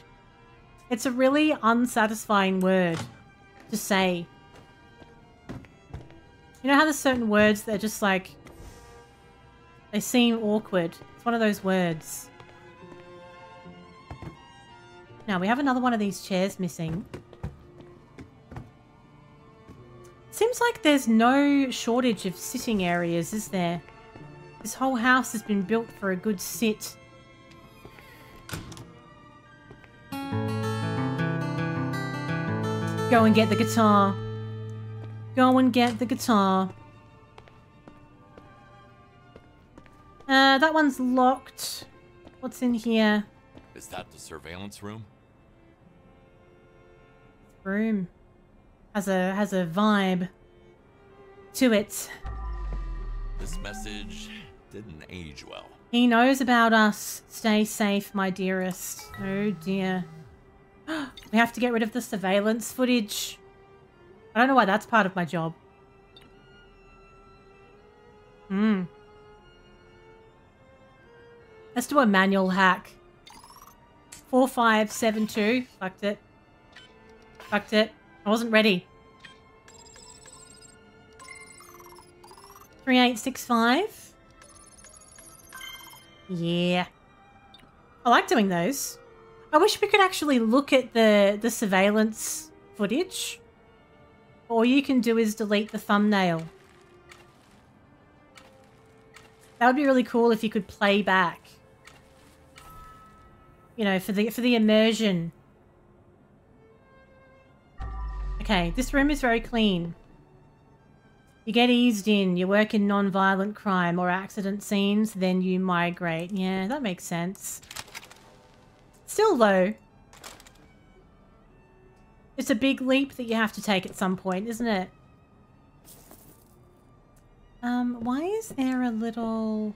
It's a really unsatisfying word to say. You know how there's certain words that are just like, they seem awkward. It's one of those words. Now we have another one of these chairs missing. Seems like there's no shortage of sitting areas, is there? This whole house has been built for a good sit. Go and get the guitar. Go and get the guitar. That one's locked. What's in here? Is that the surveillance room? Room. Has a vibe to it. This message didn't age well. He knows about us. Stay safe, my dearest. Oh dear. We have to get rid of the surveillance footage. I don't know why that's part of my job. Let's do a manual hack. 4572. Fucked it. Fucked it. I wasn't ready. 3865. Yeah. I like doing those. I wish we could actually look at the surveillance footage. All you can do is delete the thumbnail. That would be really cool if you could play back. You know, for the immersion. Okay, this room is very clean. You get eased in, you work in non-violent crime or accident scenes, then you migrate. Yeah, that makes sense. Still though, it's a big leap that you have to take at some point, isn't it? Why is there a little...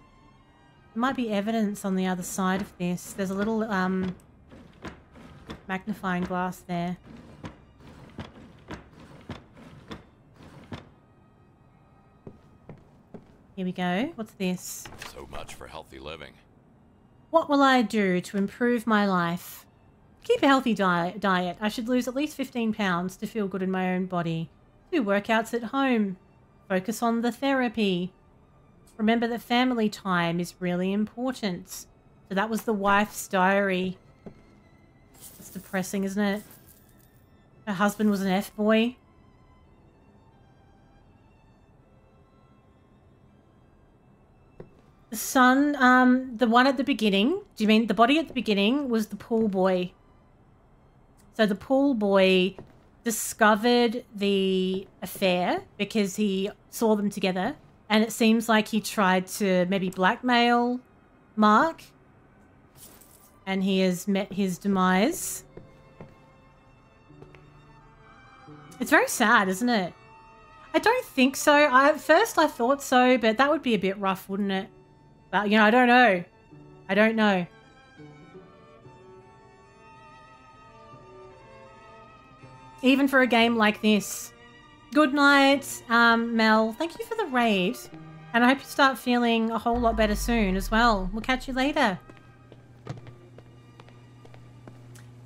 There might be evidence on the other side of this. There's a little, magnifying glass there. Here we go. What's this? So much for healthy living. What will I do to improve my life? Keep a healthy diet. I should lose at least 15 pounds to feel good in my own body. Do workouts at home. Focus on the therapy. Remember that family time is really important. So that was the wife's diary. That's depressing, isn't it? Her husband was an F-boy. The son, the one at the beginning, do you mean the body at the beginning was the pool boy? So the pool boy discovered the affair because he saw them together, and it seems like he tried to maybe blackmail Mark, and he has met his demise. It's very sad, isn't it? I don't think so. At first I thought so, but that would be a bit rough, wouldn't it? But, you know, I don't know. I don't know. Even for a game like this. Good night, Mel. Thank you for the raid. And I hope you start feeling a whole lot better soon as well. We'll catch you later.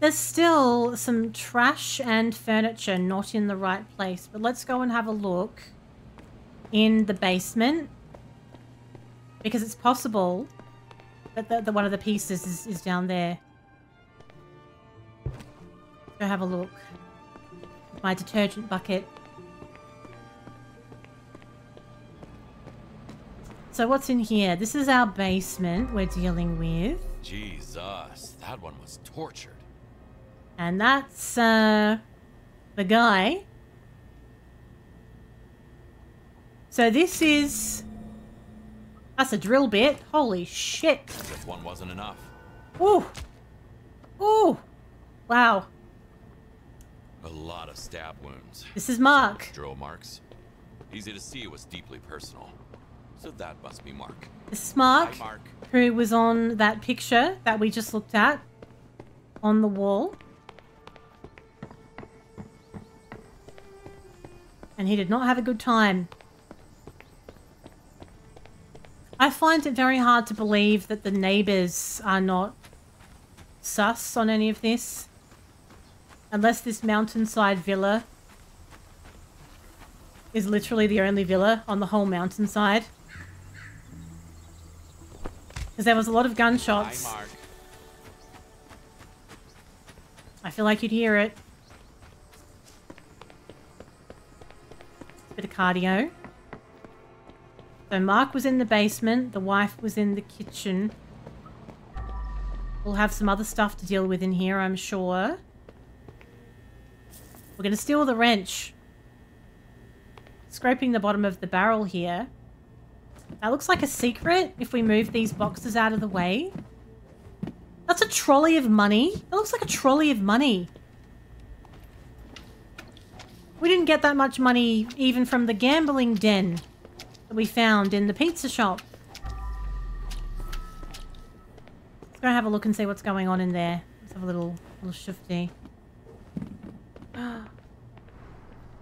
There's still some trash and furniture not in the right place. But let's go and have a look in the basement. Because it's possible that one of the pieces is down there. Go have a look. My detergent bucket. So what's in here? This is our basement we're dealing with. Jesus, that one was tortured. And that's the guy. So this is... That's a drill bit. Holy shit. This one wasn't enough. Ooh. Ooh. Wow. A lot of stab wounds. This is Mark. Drill marks. Easy to see it was deeply personal. So that must be Mark. This is Mark, Hi, Mark. who was on that picture that we just looked at on the wall. And he did not have a good time. I find it very hard to believe that the neighbors are not sus on any of this. Unless this mountainside villa is literally the only villa on the whole mountainside. Because there was a lot of gunshots. Hi, Mark. I feel like you'd hear it. Bit of cardio. So Mark was in the basement. The wife was in the kitchen. We'll have some other stuff to deal with in here, I'm sure. We're going to steal the wrench. Scraping the bottom of the barrel here. That looks like a secret if we move these boxes out of the way. That's a trolley of money. That looks like a trolley of money. We didn't get that much money even from the gambling den that we found in the pizza shop. Let's go have a look and see what's going on in there. Let's have a little shifty.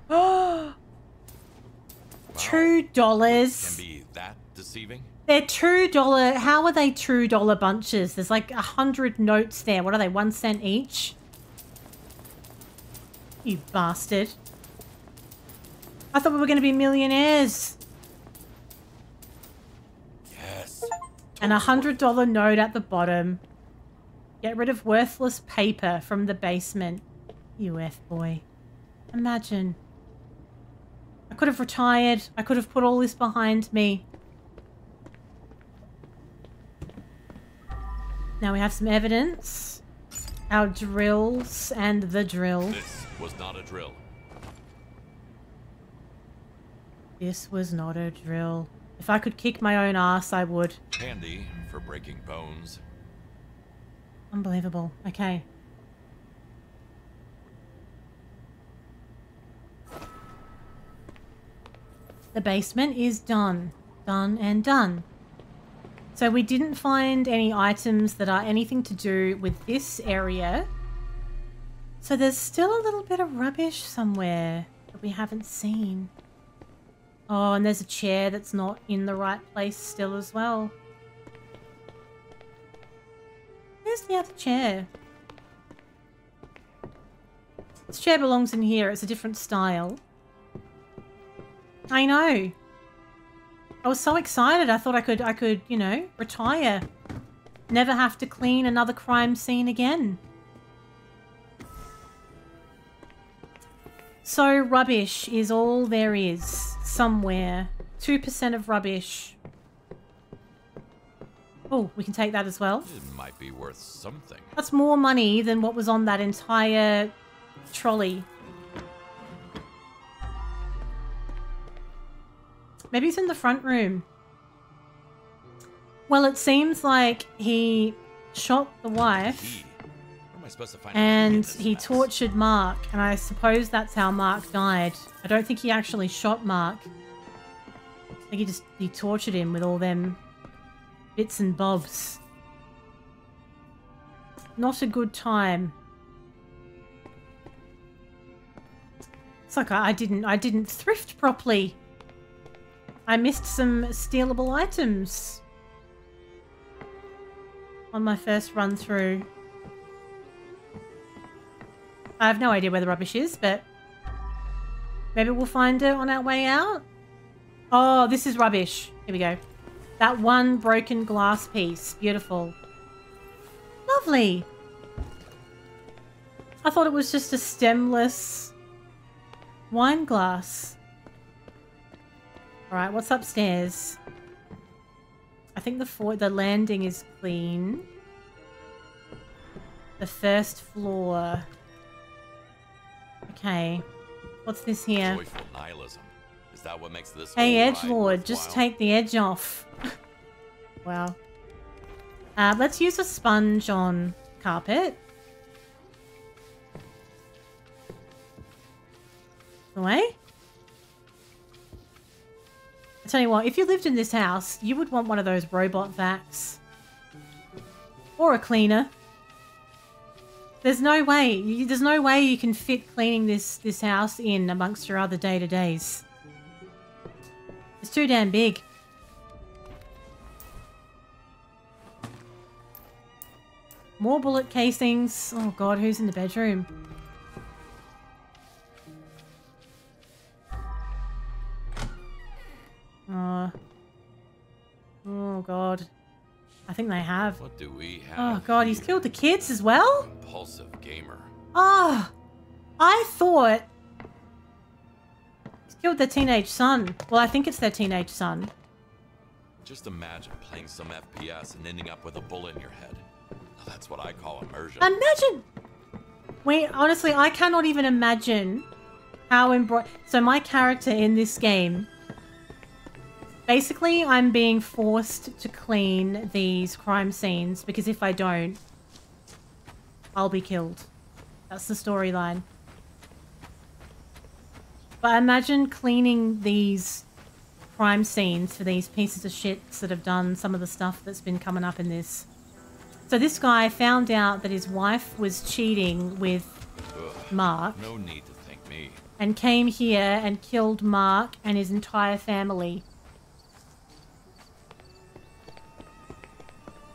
Oh, $2. Can be that deceiving? They're $2. How are they $2 bunches? There's like 100 notes there. What are they? 1 cent each? You bastard. I thought we were going to be millionaires. Yes. And a $100 note at the bottom. Get rid of worthless paper from the basement. You F-boy. Imagine. I could have retired. I could have put all this behind me. Now we have some evidence. Our drills and the drill. This was not a drill. This was not a drill. If I could kick my own ass, I would. Handy for breaking bones. Unbelievable. Okay. The basement is done. Done and done. So we didn't find any items that are anything to do with this area. So there's still a little bit of rubbish somewhere that we haven't seen. Oh, and there's a chair that's not in the right place still as well. Where's the other chair? This chair belongs in here. It's a different style. I know. I was so excited. I thought I could, you know, retire. Never have to clean another crime scene again. So rubbish is all there is somewhere. 2% of rubbish. Oh, we can take that as well. It might be worth something. That's more money than what was on that entire trolley. Maybe it's in the front room. Well, it seems like he shot the wife Where am I supposed to find and a key in he this mess? tortured Mark, and I suppose that's how Mark died. I don't think he actually shot Mark. I think he tortured him with all them bits and bobs. Not a good time. It's like I didn't thrift properly. I missed some stealable items on my first run through. I have no idea where the rubbish is, but maybe we'll find it on our way out. Oh, this is rubbish. Here we go. That one broken glass piece. Beautiful. Lovely. I thought it was just a stemless wine glass. Alright, what's upstairs? I think the landing is clean. The first floor. Okay. What's this here? Joyful nihilism. Is that what makes this Hey, whole ride edgelord, just worthwhile? take the edge off. Wow. Let's use a sponge on carpet. Away. I tell you what, if you lived in this house, you would want one of those robot vacs. Or a cleaner. There's no way you can fit cleaning this house in amongst your other day-to-days. It's too damn big. More bullet casings. Oh god, who's in the bedroom? Oh god. I think they have. What do we have? Oh god, he's here? killed the kids as well? Impulsive gamer. Oh, I thought he's killed their teenage son. Well, I think it's their teenage son. Just imagine playing some FPS and ending up with a bullet in your head. Now, that's what I call immersion. Imagine! Wait, honestly, I cannot even imagine how so my character in this game, basically I'm being forced to clean these crime scenes because if I don't, I'll be killed. That's the storyline. But imagine cleaning these crime scenes for these pieces of shit that have done some of the stuff that's been coming up in this. So this guy found out that his wife was cheating with Ugh, Mark no need to thank me. and came here and killed Mark and his entire family.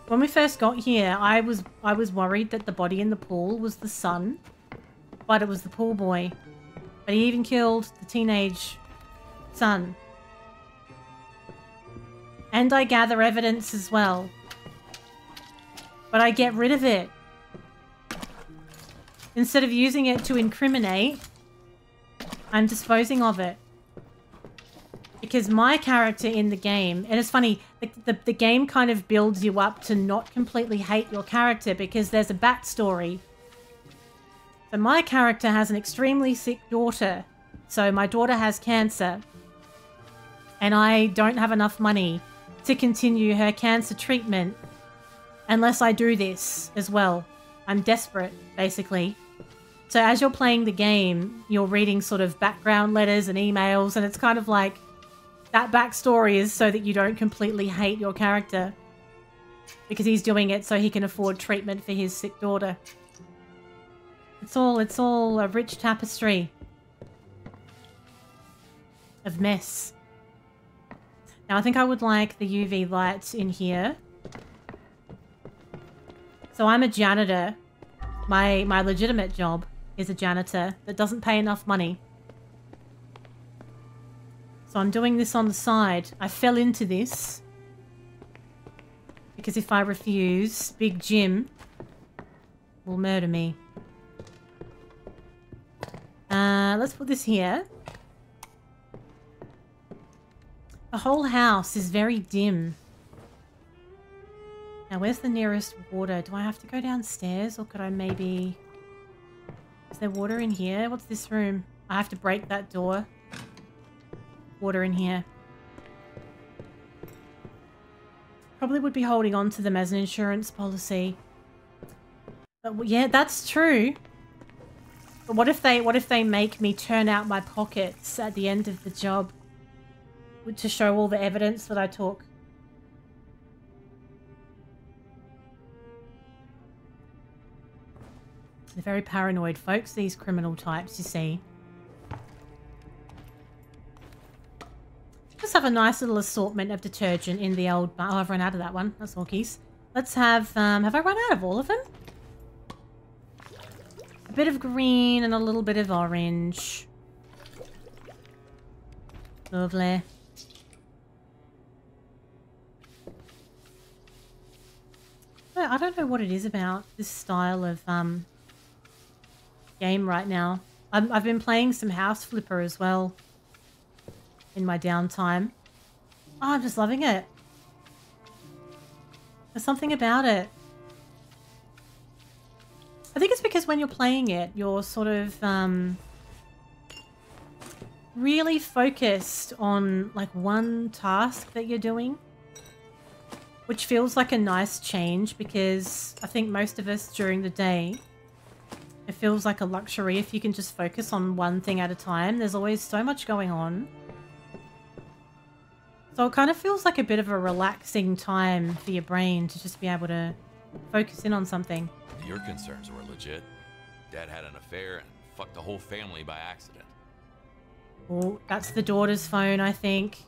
When we first got here, I was worried that the body in the pool was the son, but it was the pool boy. But he even killed the teenage son. And I gather evidence as well. But I get rid of it. Instead of using it to incriminate, I'm disposing of it. Because my character in the game, and it's funny, the game kind of builds you up to not completely hate your character because there's a backstory. So my character has an extremely sick daughter. So my daughter has cancer. And I don't have enough money to continue her cancer treatment unless I do this as well. I'm desperate, basically. So as you're playing the game, you're reading sort of background letters and emails, and it's kind of like that backstory is so that you don't completely hate your character because he's doing it so he can afford treatment for his sick daughter. It's all a rich tapestry of mess. Now I think I would like the UV lights in here. So I'm a janitor. My legitimate job is a janitor that doesn't pay enough money. So I'm doing this on the side. I fell into this because if I refuse, Big Jim will murder me. Let's put this here. The whole house is very dim. Now, where's the nearest water? Do I have to go downstairs, or could I maybe... Is there water in here? What's this room? I have to break that door. Water in here. Probably would be holding on to them as an insurance policy. But yeah, that's true. But what if they make me turn out my pockets at the end of the job to show all the evidence that I took? They're very paranoid folks, these criminal types, you see. Just have a nice little assortment of detergent in the old... Oh, I've run out of that one. That's all keys. Let's have I run out of all of them? A bit of green and a little bit of orange. Lovely. I don't know what it is about this style of game right now. I've been playing some House Flipper as well in my downtime. Oh, I'm just loving it. There's something about it. I think it's because when you're playing it, you're sort of really focused on like one task that you're doing, which feels like a nice change because I think most of us during the day, it feels like a luxury if you can just focus on one thing at a time. There's always so much going on. So it kind of feels like a bit of a relaxing time for your brain to just be able to focus in on something. Your concerns were legit. Dad had an affair and fucked the whole family by accident. Oh, that's the daughter's phone, I think.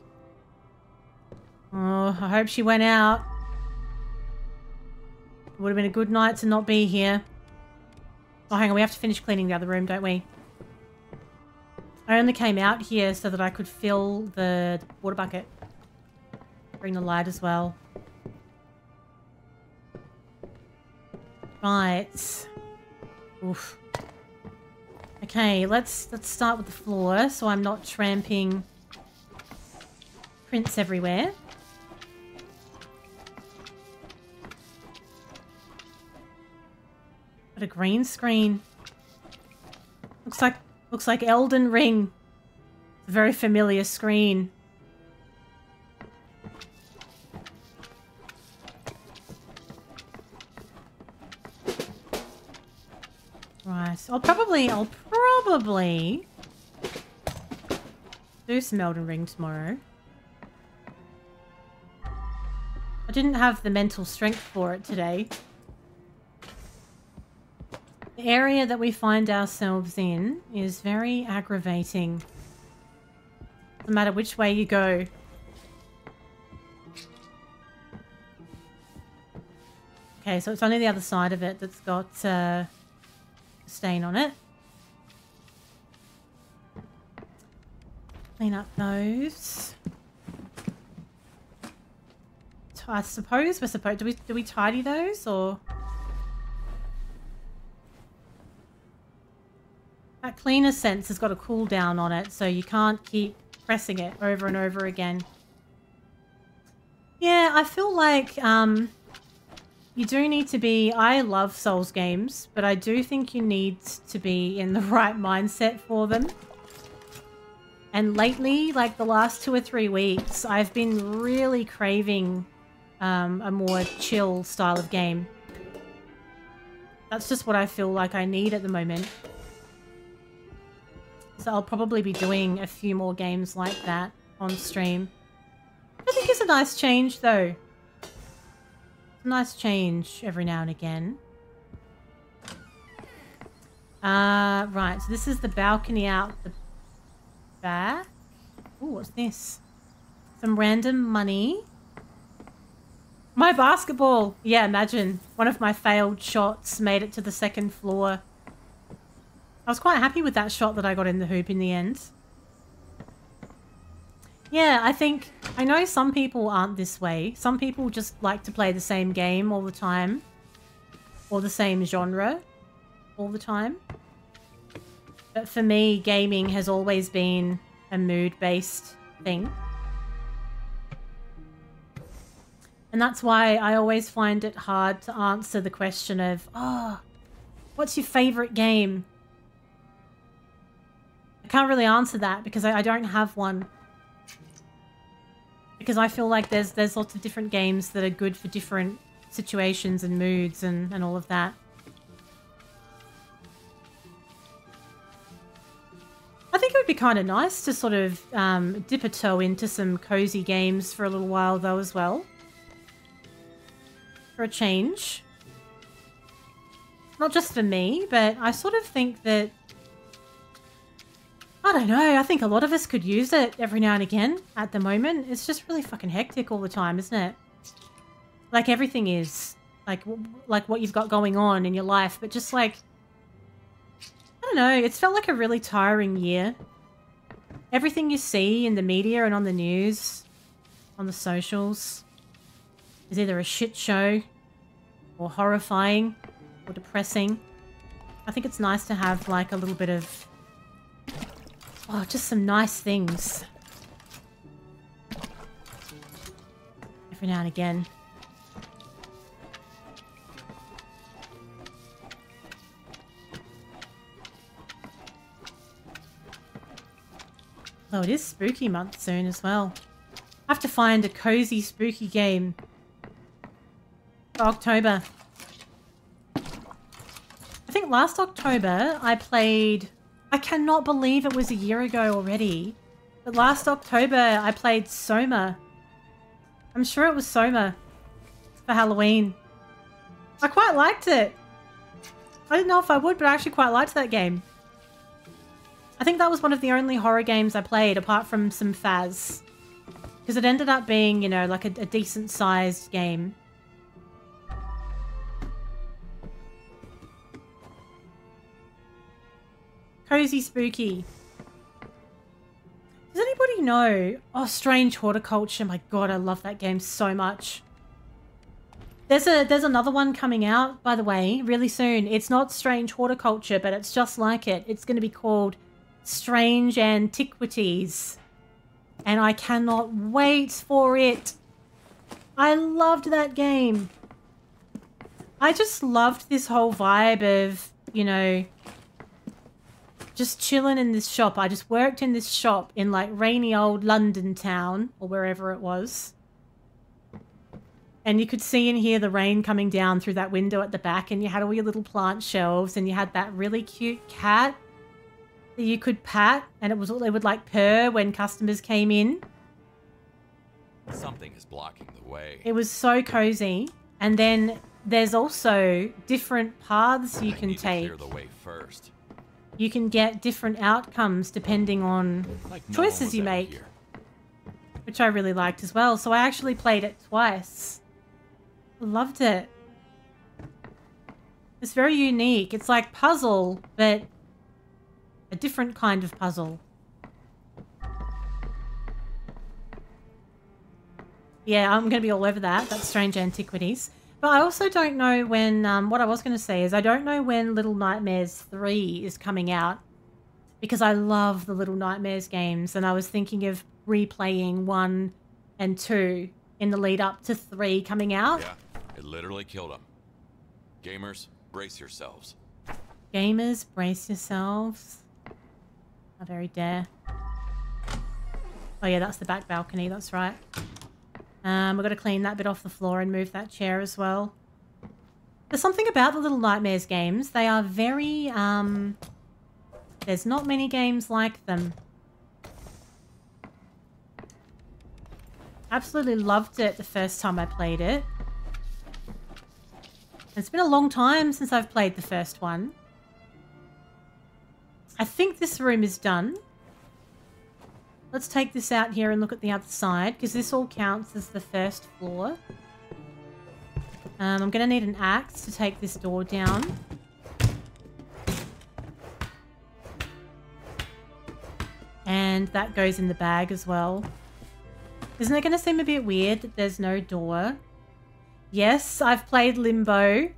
Oh, I hope she went out. It would have been a good night to not be here. Oh, hang on, we have to finish cleaning the other room, don't we? I only came out here so that I could fill the water bucket. Bring the light as well. Right. Oof. Okay, let's start with the floor so I'm not tramping prints everywhere. Got a green screen. Looks like Elden Ring. It's a very familiar screen. Right, I'll probably do some Elden Ring tomorrow. I didn't have the mental strength for it today. The area that we find ourselves in is very aggravating. No matter which way you go. Okay, so it's only the other side of it that's got a stain on it. Clean up those. I suppose we're supposed... Do we tidy those, or... That cleaner sense has got a cooldown on it, so you can't keep pressing it over and over again. Yeah, I feel like you do need to be... I love Souls games, but I do think you need to be in the right mindset for them. And lately, like the last 2 or 3 weeks, I've been really craving a more chill style of game. That's just what I feel like I need at the moment. So I'll probably be doing a few more games like that on stream. I think it's a nice change, though. It's a nice change every now and again. Right, so this is the balcony out the back. Ooh, what's this? Some random money. My basketball! Yeah, imagine. One of my failed shots made it to the 2nd floor. I was quite happy with that shot that I got in the hoop in the end. Yeah, I know some people aren't this way. Some people just like to play the same game all the time. Or the same genre all the time. But for me, gaming has always been a mood-based thing. And that's why I always find it hard to answer the question of, oh, what's your favorite game? I can't really answer that because I don't have one. Because I feel like there's lots of different games that are good for different situations and moods and all of that. I think it would be kind of nice to sort of dip a toe into some cozy games for a little while though as well. For a change. Not just for me, but I sort of think that... I don't know, I think a lot of us could use it every now and again at the moment. It's just really fucking hectic all the time, isn't it? Like everything is. Like what you've got going on in your life, but just like... I don't know, it's felt like a really tiring year. Everything you see in the media and on the news, on the socials, is either a shit show, or horrifying, or depressing. I think it's nice to have like a little bit of... oh, just some nice things. Every now and again. Oh, it is spooky month soon as well. I have to find a cozy spooky game for October. I think last October I played... I cannot believe it was a year ago already. But last October I played Soma. I'm sure it was Soma for Halloween. I quite liked it. I didn't know if I would, but I actually quite liked that game. I think that was one of the only horror games I played apart from some Faz. Because it ended up being, you know, like a decent sized game. Cozy spooky. Does anybody know? Oh, Strange Horticulture. My god, I love that game so much. There's another one coming out, by the way, really soon. It's not Strange Horticulture, but it's just like it. It's going to be called Strange Antiquities. And I cannot wait for it. I loved that game. I just loved this whole vibe of, you know, just chilling in this shop. I just worked in this shop in like rainy old London town or wherever it was. And you could see and hear the rain coming down through that window at the back, and you had all your little plant shelves, and you had that really cute cat that you could pat, and it would like purr when customers came in. Something is blocking the way. It was so cozy. And then there's also different paths you can take. Clear the way first. You can get different outcomes depending on Like no choices one was you ever make, here. which I really liked as well. So I actually played it twice. I loved it. It's very unique. It's like puzzle, but a different kind of puzzle. Yeah, I'm going to be all over that. That's Strange Antiquities. But I also don't know when, what I was going to say is I don't know when Little Nightmares 3 is coming out. Because I love the Little Nightmares games, and I was thinking of replaying 1 and 2 in the lead up to 3 coming out. Yeah, it literally killed him. Gamers, brace yourselves. Gamers, brace yourselves. How very dare. Oh yeah, that's the back balcony, that's right. We've got to clean that bit off the floor and move that chair as well. There's something about the Little Nightmares games. They are very, there's not many games like them. Absolutely loved it the first time I played it. It's been a long time since I've played the first one. I think this room is done. Let's take this out here and look at the other side, because this all counts as the first floor. I'm going to need an axe to take this door down. And that goes in the bag as well. Isn't it going to seem a bit weird that there's no door? Yes, I've played Limbo.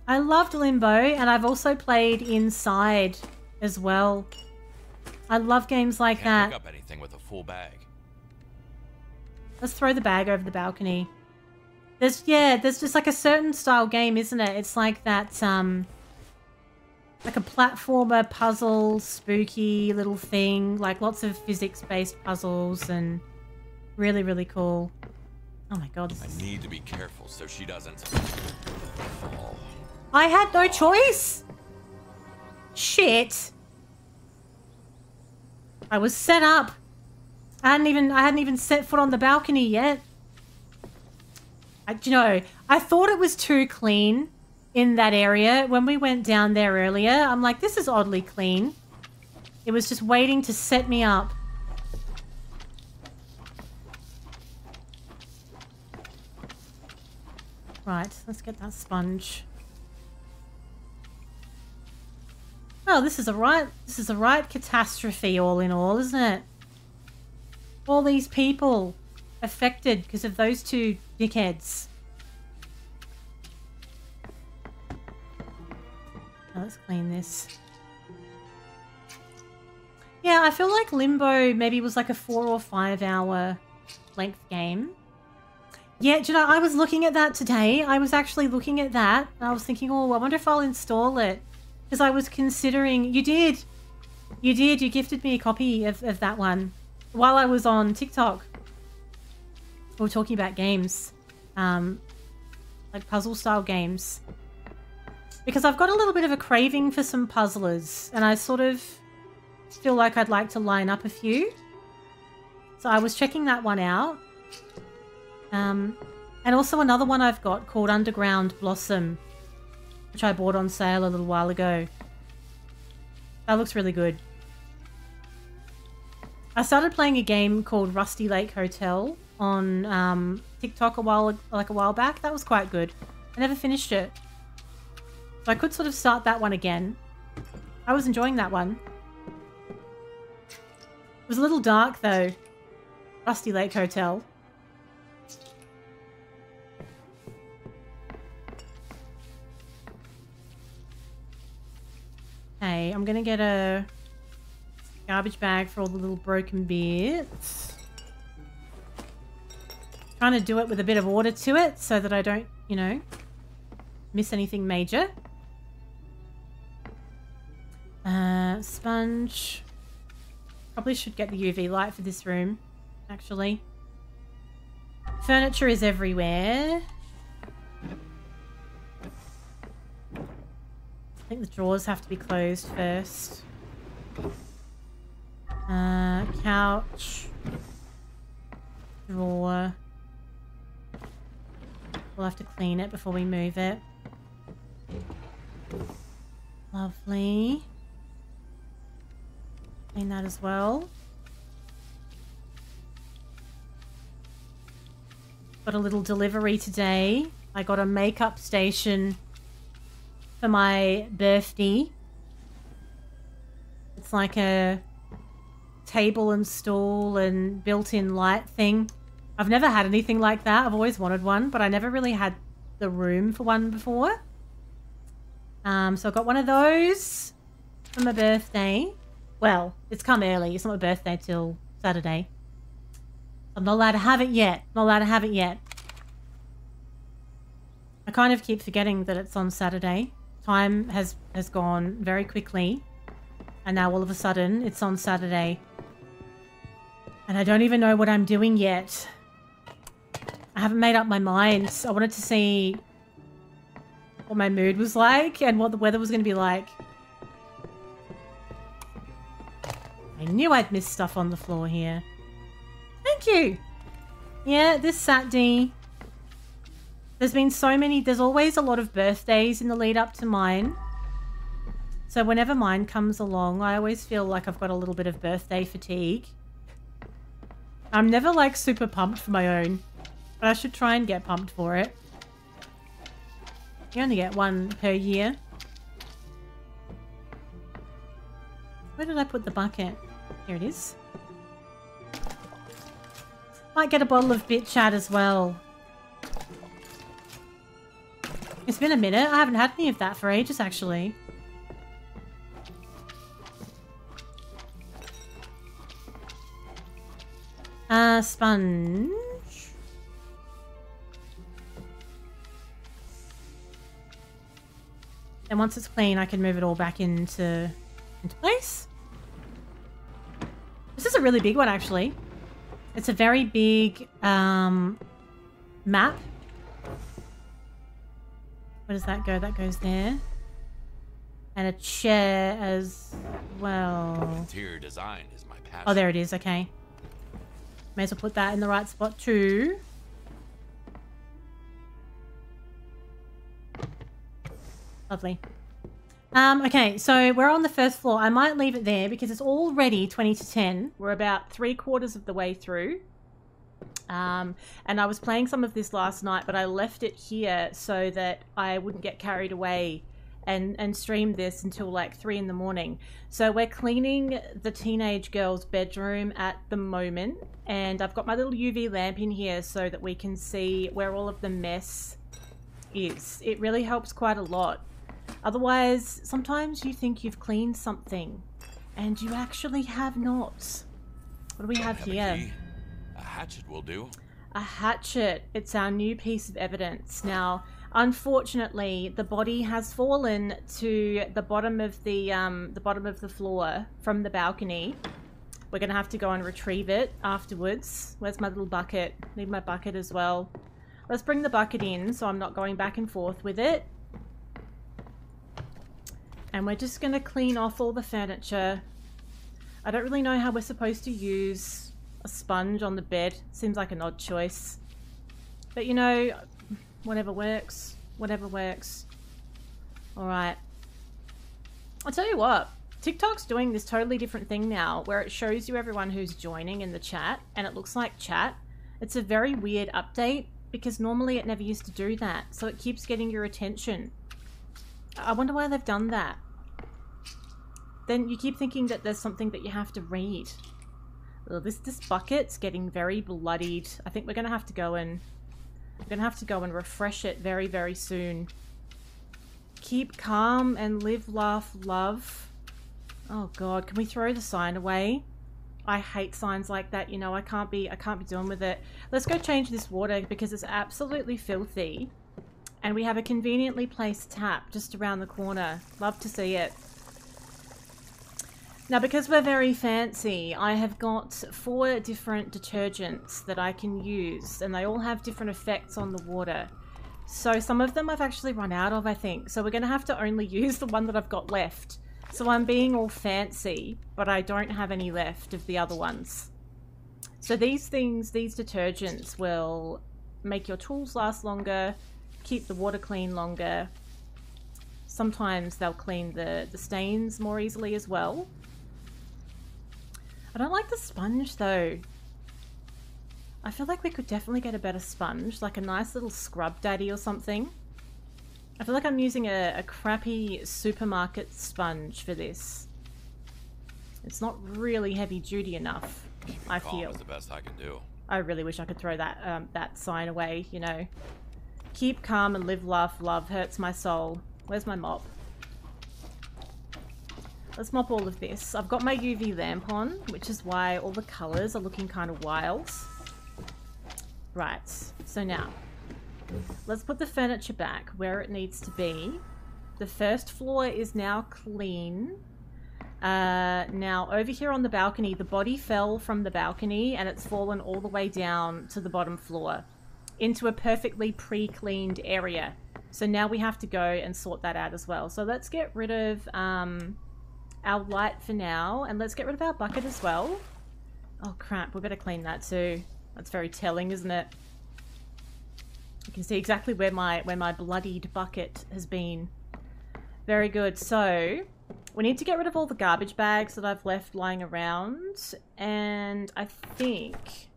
I loved Limbo, and I've also played Inside as well. I love games like Can't that. pick up anything with a full bag. Let's throw the bag over the balcony. There's just like a certain style game, isn't it? It's like that, like a platformer puzzle, spooky little thing, like lots of physics-based puzzles and really, really cool. Oh my god. I need to be careful so she doesn't fall. I had no choice! Shit. I was set up. I hadn't even set foot on the balcony yet. You know, I thought it was too clean in that area. When we went down there earlier, I'm like, this is oddly clean. It was just waiting to set me up. Right, let's get that sponge. Oh, this is a right catastrophe all in all, isn't it? All these people affected because of those two dickheads. Now let's clean this. Yeah, I feel like Limbo maybe was like a 4 or 5 hour length game. Yeah, do you know, I was looking at that today. I was actually looking at that and I was thinking, oh, I wonder if I'll install it. Because I was considering... You did. You gifted me a copy of that one while I was on TikTok. We were talking about games. Like puzzle-style games. Because I've got a little bit of a craving for some puzzlers. And I sort of feel like I'd like to line up a few. So I was checking that one out. And also another one I've got called Underground Blossom, which I bought on sale a little while ago. That looks really good. I started playing a game called Rusty Lake Hotel on TikTok a while back. That was quite good. I never finished it. So I could sort of start that one again. I was enjoying that one. It was a little dark though. Rusty Lake Hotel. Okay, I'm gonna get a garbage bag for all the little broken bits. Trying to do it with a bit of order to it so that I don't, you know, miss anything major. Sponge. Probably should get the UV light for this room, actually. Furniture is everywhere. I think the drawers have to be closed first. Couch. Drawer. We'll have to clean it before we move it. Lovely. Clean that as well. Got a little delivery today. I got a makeup station for my birthday. It's like a table and stool and built-in light thing. I've never had anything like that. I've always wanted one, but I never really had the room for one before. So I got one of those for my birthday. Well, it's come early. It's not my birthday till Saturday. I'm not allowed to have it yet. Not allowed to have it yet. I kind of keep forgetting that it's on Saturday. Time has gone very quickly. And now all of a sudden, it's on Saturday. And I don't even know what I'm doing yet. I haven't made up my mind. I wanted to see what my mood was like and what the weather was going to be like. I knew I'd missed stuff on the floor here. Thank you. Yeah, this Saturday. There's been so many. There's always a lot of birthdays in the lead up to mine. So whenever mine comes along, I always feel like I've got a little bit of birthday fatigue. I'm never like super pumped for my own. But I should try and get pumped for it. You only get one per year. Where did I put the bucket? Here it is. Might get a bottle of Bit Chat as well. It's been a minute. I haven't had any of that for ages, actually. Sponge. And once it's clean, I can move it all back into place. This is a really big one, actually. It's a very big map. Where does that go? That goes there. And a chair as well. Interior design is my passion. Oh, there it is. Okay. May as well put that in the right spot too. Lovely. Okay, so we're on the first floor. I might leave it there because it's already 20 to 10. We're about 3/4 of the way through. And I was playing some of this last night, but I left it here so that I wouldn't get carried away and stream this until like 3 in the morning. So we're cleaning the teenage girl's bedroom at the moment, and I've got my little UV lamp in here so that we can see where all of the mess is. It really helps quite a lot. Otherwise, sometimes you think you've cleaned something and you actually have not. What do we have here? A hatchet will do. A hatchet. It's our new piece of evidence. Now, unfortunately, the body has fallen to the bottom of the floor from the balcony. We're gonna have to go and retrieve it afterwards. Where's my little bucket? Need my bucket as well. Let's bring the bucket in so I'm not going back and forth with it. And we're just gonna clean off all the furniture. I don't really know how we're supposed to use a sponge on the bed. Seems like an odd choice. But you know, whatever works. Whatever works. Alright. I'll tell you what. TikTok's doing this totally different thing now where it shows you everyone who's joining in the chat and it looks like chat. It's a very weird update because normally it never used to do that. So it keeps getting your attention. I wonder why they've done that. Then you keep thinking that there's something that you have to read. Ugh, this bucket's getting very bloodied. I think we're gonna have to go and refresh it very, very soon. Keep calm and live, laugh, love. Oh god, can we throw the sign away? I hate signs like that, you know, I can't be doing with it. Let's go change this water because it's absolutely filthy. And we have a conveniently placed tap just around the corner. Love to see it. Now, because we're very fancy, I have got 4 different detergents that I can use, and they all have different effects on the water. So some of them I've actually run out of, I think. So we're going to have to only use the one that I've got left. So I'm being all fancy, but I don't have any left of the other ones. So these detergents will make your tools last longer, keep the water clean longer. Sometimes they'll clean the stains more easily as well. I don't like the sponge though. I feel like we could definitely get a better sponge, like a nice little scrub daddy or something. I feel like I'm using a crappy supermarket sponge for this. It's not really heavy duty enough, I feel. Is the best I can do. I really wish I could throw that sign away, you know. Keep calm and live, laugh, love hurts my soul. Where's my mop? Let's mop all of this. I've got my UV lamp on, which is why all the colours are looking kind of wild. Right, so now, let's put the furniture back where it needs to be. The first floor is now clean. Now, over here on the balcony, the body fell from the balcony and it's fallen all the way down to the bottom floor into a perfectly pre-cleaned area. So now we have to go and sort that out as well. So let's get rid of our light for now, and let's get rid of our bucket as well. Oh crap, we better clean that too. That's very telling, isn't it? You can see exactly where my bloodied bucket has been. Very good. So we need to get rid of all the garbage bags that I've left lying around, and I think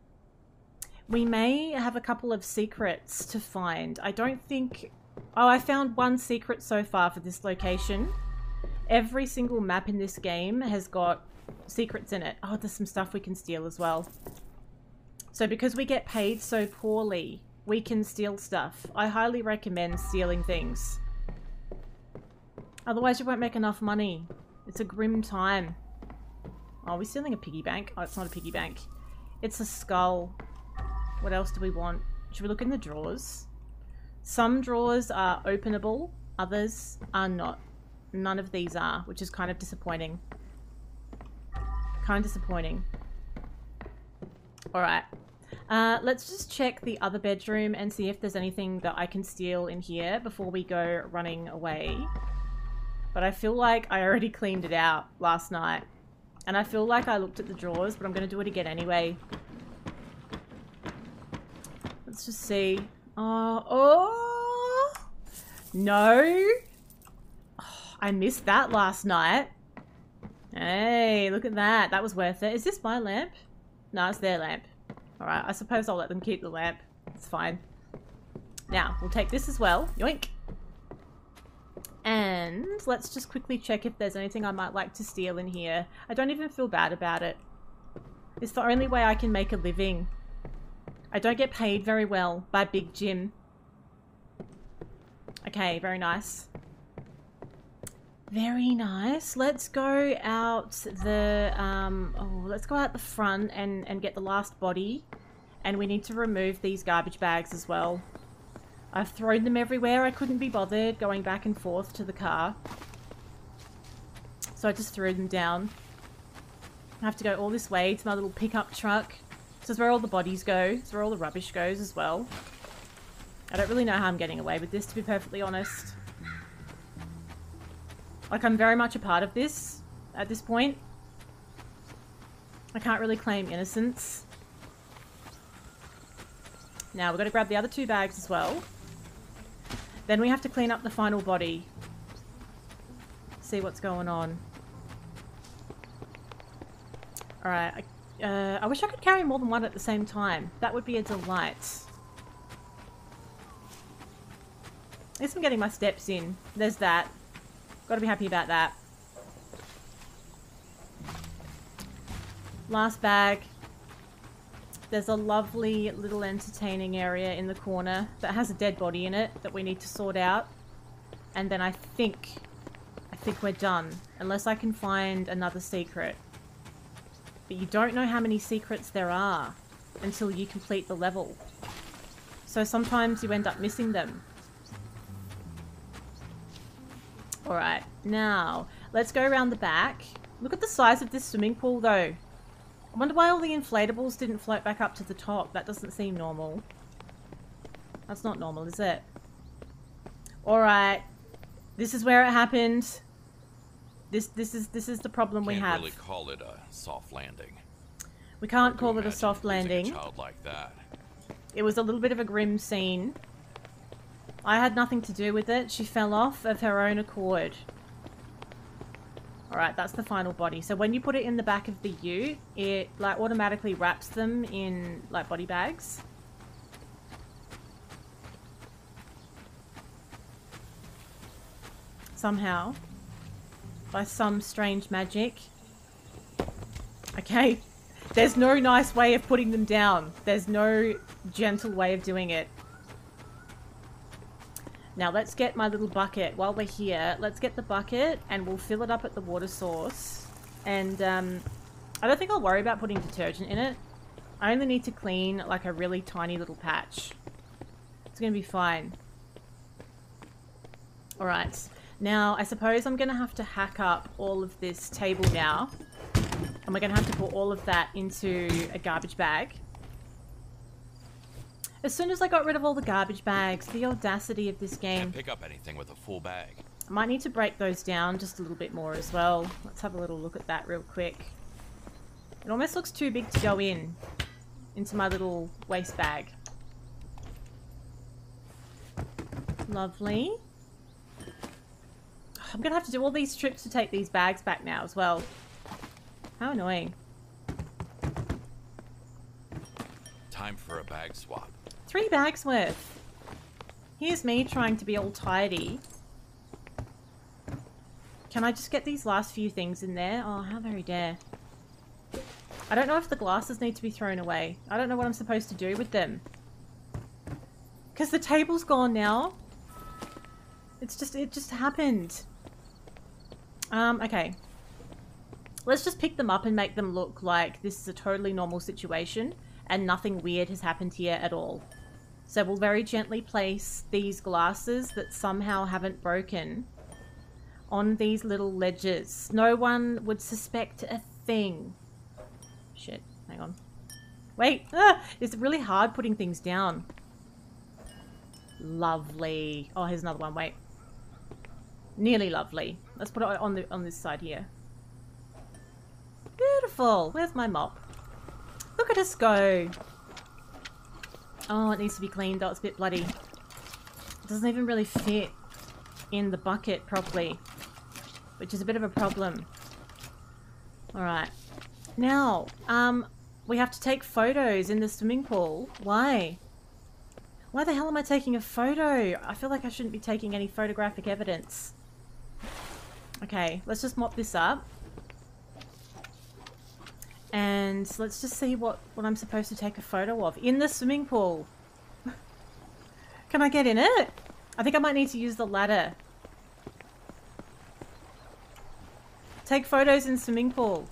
we may have a couple of secrets to find. I don't think... Oh, I found one secret so far for this location. Every single map in this game has got secrets in it. Oh, there's some stuff we can steal as well. So because we get paid so poorly, we can steal stuff. I highly recommend stealing things. Otherwise you won't make enough money. It's a grim time. Oh, are we stealing a piggy bank? Oh, it's not a piggy bank. It's a skull. What else do we want? Should we look in the drawers? Some drawers are openable. Others are not. None of these are, which is kind of disappointing. Kind of disappointing. Alright. Let's just check the other bedroom and see if there's anything that I can steal in here before we go running away. But I feel like I already cleaned it out last night. And I feel like I looked at the drawers, but I'm going to do it again anyway. Let's just see. Oh! No! Oh, I missed that last night. Hey, look at that. That was worth it. Is this my lamp? No, it's their lamp. Alright, I suppose I'll let them keep the lamp. It's fine. Now, we'll take this as well. Yoink! And let's just quickly check if there's anything I might like to steal in here. I don't even feel bad about it. It's the only way I can make a living. I don't get paid very well by Big Jim. Okay, very nice. Very nice. Let's go out the, let's go out the front and get the last body. And we need to remove these garbage bags as well. I've thrown them everywhere. I couldn't be bothered going back and forth to the car. So I just threw them down. I have to go all this way to my little pickup truck. This is where all the bodies go. This is where all the rubbish goes as well. I don't really know how I'm getting away with this, to be perfectly honest. Like, I'm very much a part of this at this point. I can't really claim innocence. Now, we've got to grab the other two bags as well. Then we have to clean up the final body. See what's going on. Alright, I wish I could carry more than one at the same time. That would be a delight. At least I'm getting my steps in. There's that. Gotta be happy about that. Last bag. There's a lovely little entertaining area in the corner that has a dead body in it that we need to sort out. And then I think we're done. Unless I can find another secret. But you don't know how many secrets there are until you complete the level. So sometimes you end up missing them. Alright, now let's go around the back. Look at the size of this swimming pool though. I wonder why all the inflatables didn't float back up to the top. That doesn't seem normal. That's not normal, is it? Alright. This is where it happened. This is the problem we have. Can't really call it a soft landing. We can't call it a soft landing. A child like that. It was a little bit of a grim scene. I had nothing to do with it. She fell off of her own accord. Alright, that's the final body. So when you put it in the back of the ute, it like automatically wraps them in like body bags. Somehow. By some strange magic. Okay. There's no nice way of putting them down. There's no gentle way of doing it. Now let's get my little bucket. While we're here, let's get the bucket and we'll fill it up at the water source. And I don't think I'll worry about putting detergent in it. I only need to clean like a really tiny little patch. It's going to be fine. Alright. Now, I suppose I'm going to have to hack up all of this table now. And we're going to have to put all of that into a garbage bag. As soon as I got rid of all the garbage bags, the audacity of this game. Can't pick up anything with a full bag. I might need to break those down just a little bit more as well. Let's have a little look at that real quick. It almost looks too big to go into my little waste bag. Lovely. I'm going to have to do all these trips to take these bags back now as well. How annoying. Time for a bag swap. 3 bags worth. Here's me trying to be all tidy. Can I just get these last few things in there? Oh, how very dare. I don't know if the glasses need to be thrown away. I don't know what I'm supposed to do with them. Because the table's gone now. It just happened. Okay. Let's just pick them up and make them look like this is a totally normal situation and nothing weird has happened here at all. So we'll very gently place these glasses that somehow haven't broken on these little ledges. No one would suspect a thing. Shit, hang on. Wait, it's really hard putting things down. Lovely. Oh, here's another one, wait. Nearly lovely. Let's put it on this side here. Beautiful. Where's my mop? Look at us go. Oh, it needs to be cleaned. That was a bit bloody. It doesn't even really fit in the bucket properly, which is a bit of a problem. Alright. Now, we have to take photos in the swimming pool. Why? Why the hell am I taking a photo? I feel like I shouldn't be taking any photographic evidence. Okay, let's just mop this up. And let's just see what I'm supposed to take a photo of. In the swimming pool. Can I get in it? I think I might need to use the ladder. Take photos in swimming pool.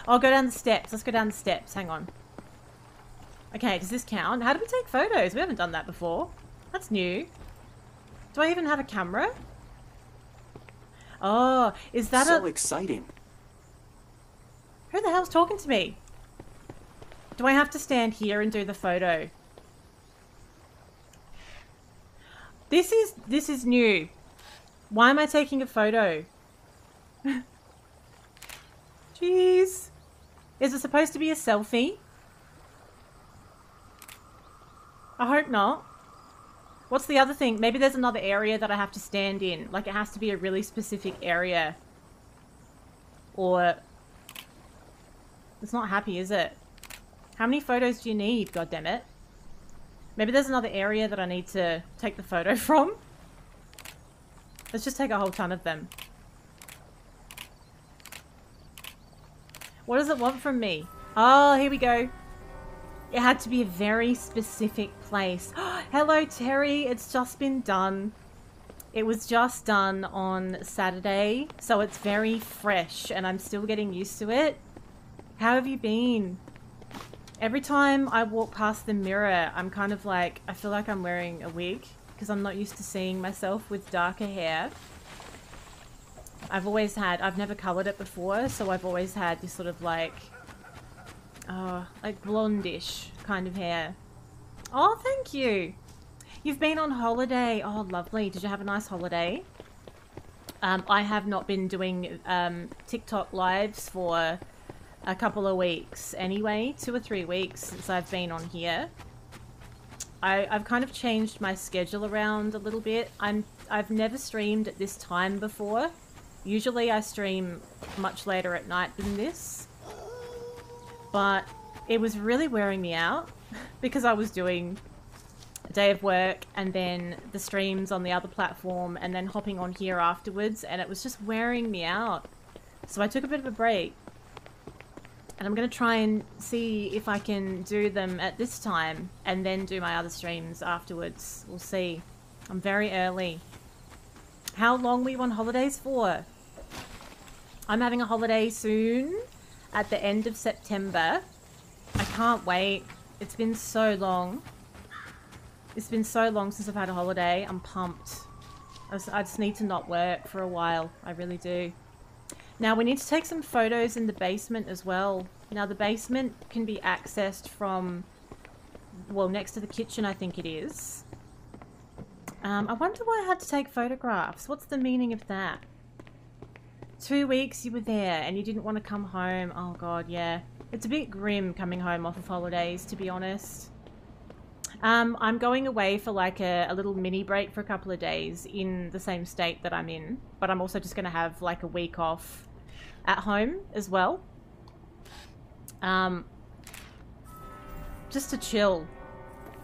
I'll go down the steps. Let's go down the steps. Hang on. Okay, does this count? How do we take photos? We haven't done that before. That's new. Do I even have a camera? Oh, is that so exciting. Who the hell's talking to me? Do I have to stand here and do the photo? This is new. Why am I taking a photo? Jeez. Is it supposed to be a selfie? I hope not. What's the other thing? Maybe there's another area that I have to stand in. Like it has to be a really specific area. Or... It's not happy, is it? How many photos do you need, goddammit? Maybe there's another area that I need to take the photo from. Let's just take a whole ton of them. What does it want from me? Oh, here we go. It had to be a very specific place. Hello, Terry. It's just been done. It was just done on Saturday, so it's very fresh and I'm still getting used to it. How have you been? Every time I walk past the mirror, I'm kind of like, I feel like I'm wearing a wig because I'm not used to seeing myself with darker hair. I've never coloured it before, so I've always had this sort of like blondish kind of hair. Oh, thank you. You've been on holiday. Oh, lovely. Did you have a nice holiday? I have not been doing TikTok lives for a couple of weeks anyway, 2 or 3 weeks since I've been on here. I've kind of changed my schedule around a little bit. I've never streamed at this time before. Usually I stream much later at night than this. But it was really wearing me out because I was doing a day of work and then the streams on the other platform and then hopping on here afterwards, and it was just wearing me out. So I took a bit of a break. And I'm going to try and see if I can do them at this time and then do my other streams afterwards. We'll see. I'm very early. How long were you on holidays for? I'm having a holiday soon at the end of September. I can't wait. It's been so long. It's been so long since I've had a holiday. I'm pumped. I just need to not work for a while. I really do. Now we need to take some photos in the basement as well. Now the basement can be accessed from, well, next to the kitchen I think it is. I wonder why I had to take photographs. What's the meaning of that? 2 weeks you were there and you didn't want to come home. Oh god, yeah. It's a bit grim coming home off of holidays, to be honest. I'm going away for like a little mini break for a couple of days in the same state that I'm in, but I'm also just going to have like a week off at home as well. Just to chill.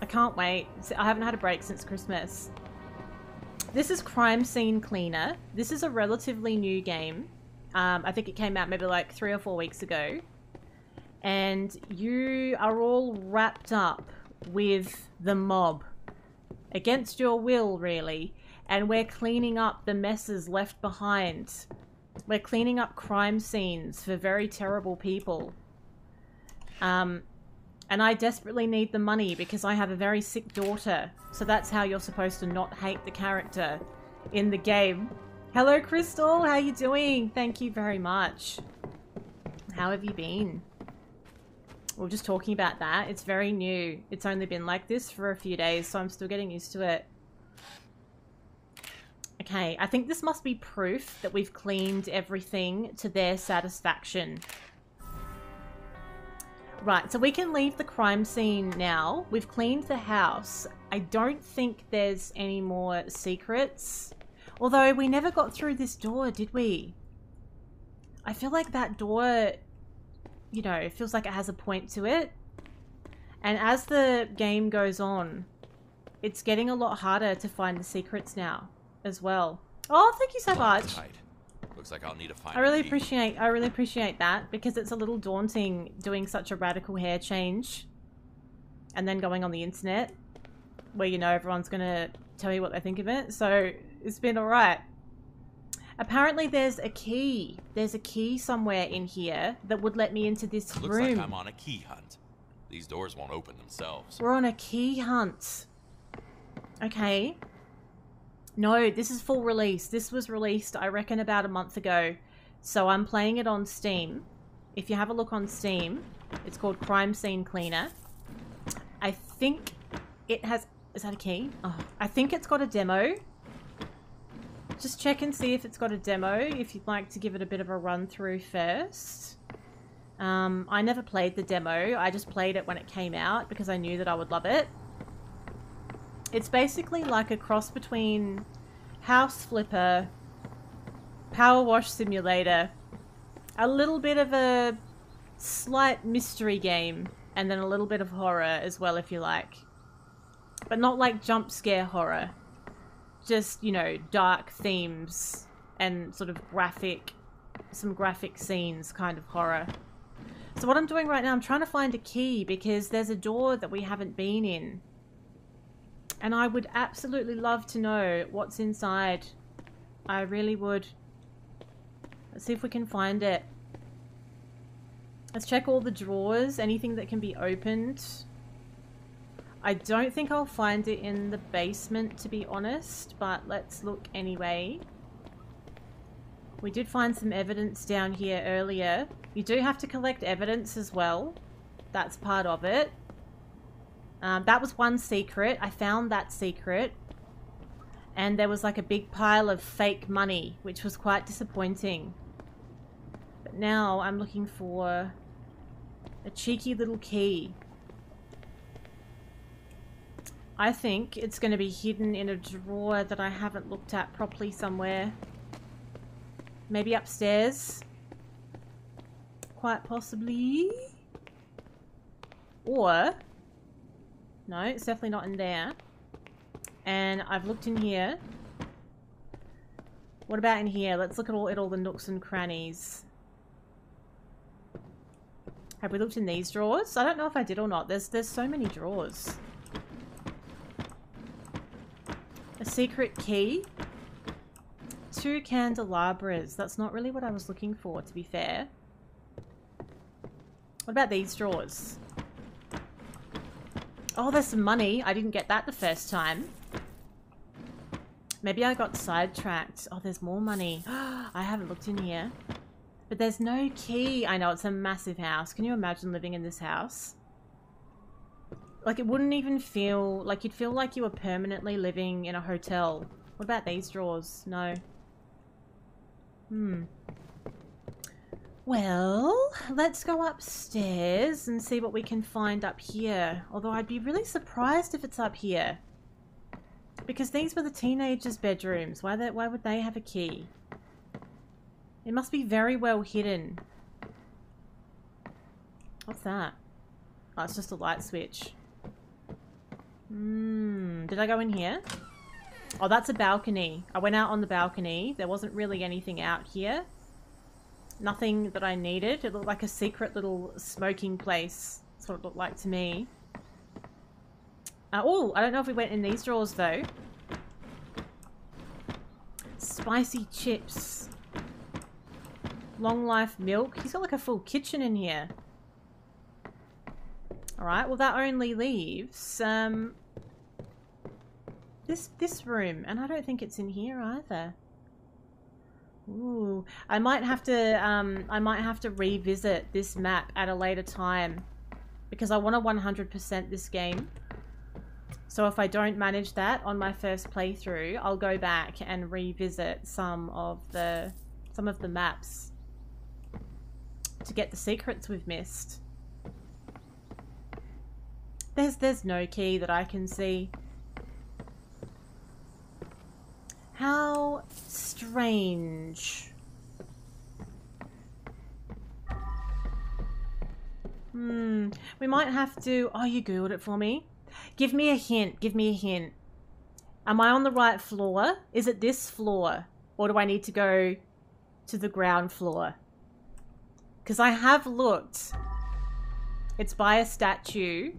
I can't wait. I haven't had a break since Christmas. This is Crime Scene Cleaner. This is a relatively new game. I think it came out maybe like 3 or 4 weeks ago. And you are all wrapped up with the mob. Against your will, really. And we're cleaning up the messes left behind. We're cleaning up crime scenes for very terrible people. And I desperately need the money because I have a very sick daughter. So that's how you're supposed to not hate the character in the game. Hello, Crystal. How you doing? Thank you very much. How have you been? We were just talking about that. It's very new. It's only been like this for a few days, so I'm still getting used to it. Okay, I think this must be proof that we've cleaned everything to their satisfaction. Right, so we can leave the crime scene now. We've cleaned the house. I don't think there's any more secrets. Although we never got through this door, did we? I feel like that door, you know, feels like it has a point to it. And as the game goes on, it's getting a lot harder to find the secrets now as well. Oh, thank you so much. Looks like I'll need to find I really appreciate that, because it's a little daunting doing such a radical hair change and then going on the internet where, you know, everyone's gonna tell you what they think of it. So it's been alright. Apparently there's a key. There's a key somewhere in here that would let me into this room. Looks like I'm on a key hunt. These doors won't open themselves. We're on a key hunt. Okay. No, this is full release. This was released, I reckon, about a month ago. So I'm playing it on Steam. If you have a look on Steam, it's called Crime Scene Cleaner. I think it has... Is that a key? Oh, I think it's got a demo. Just check and see if it's got a demo, if you'd like to give it a bit of a run through first. I never played the demo. I just played it when it came out because I knew that I would love it. It's basically like a cross between House Flipper, Power Wash Simulator, a little bit of a slight mystery game, and then a little bit of horror as well, if you like. But not like jump scare horror. Just, you know, dark themes and sort of some graphic scenes kind of horror. So what I'm doing right now, I'm trying to find a key because there's a door that we haven't been in. And I would absolutely love to know what's inside. I really would. Let's see if we can find it. Let's check all the drawers, anything that can be opened. I don't think I'll find it in the basement, to be honest, but let's look anyway. We did find some evidence down here earlier. You do have to collect evidence as well. That's part of it. That was one secret. I found that secret. And there was like a big pile of fake money, which was quite disappointing. But now I'm looking for a cheeky little key. I think it's going to be hidden in a drawer that I haven't looked at properly somewhere. Maybe upstairs. Quite possibly. Or... No, it's definitely not in there. And I've looked in here. What about in here? Let's look at all the nooks and crannies. Have we looked in these drawers? I don't know if I did or not. There's so many drawers. A secret key. 2 candelabras. That's not really what I was looking for, to be fair. What about these drawers? Oh, there's some money. I didn't get that the first time. Maybe I got sidetracked. Oh, there's more money. I haven't looked in here. But there's no key. I know, it's a massive house. Can you imagine living in this house? Like, it wouldn't even feel... Like, you'd feel like you were permanently living in a hotel. What about these drawers? No. Well, let's go upstairs and see what we can find up here. Although I'd be really surprised if it's up here. Because these were the teenagers' bedrooms. Why would they have a key? It must be very well hidden. What's that? Oh, it's just a light switch. Did I go in here? Oh, that's a balcony. I went out on the balcony. There wasn't really anything out here. Nothing that I needed. It looked like a secret little smoking place. That's what it looked like to me. Oh, I don't know if we went in these drawers though. Spicy chips. Long life milk. He's got like a full kitchen in here. Alright, well that only leaves this room, and I don't think it's in here either. Ooh, I might have to revisit this map at a later time because I want to 100% this game. So if I don't manage that on my first playthrough, I'll go back and revisit some of the maps to get the secrets we've missed. There's no key that I can see. How strange. We might have to... Oh, you Googled it for me? Give me a hint. Give me a hint. Am I on the right floor? Is it this floor? Or do I need to go to the ground floor? Because I have looked. It's by a statue.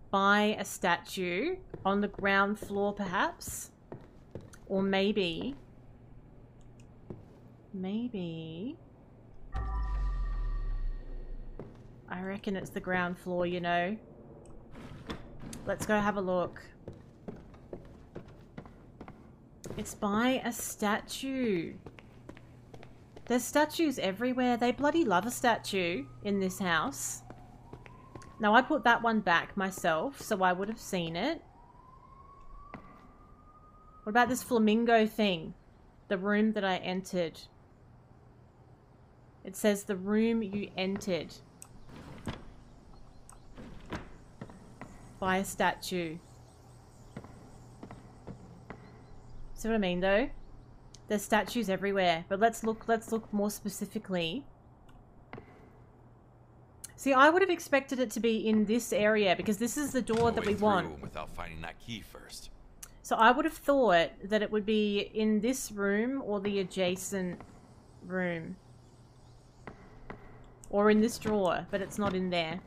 By a statue. On the ground floor, perhaps? Or maybe... I reckon it's the ground floor, you know. Let's go have a look. It's by a statue. There's statues everywhere. They bloody love a statue in this house. Now, I put that one back myself, so I would have seen it. What about this flamingo thing? The room that I entered. It says the room you entered. By a statue. See what I mean though? There's statues everywhere, but let's look more specifically. See, I would have expected it to be in this area because this is the door that we want. Without finding that key first. So I would have thought that it would be in this room or the adjacent room. Or in this drawer, but it's not in there.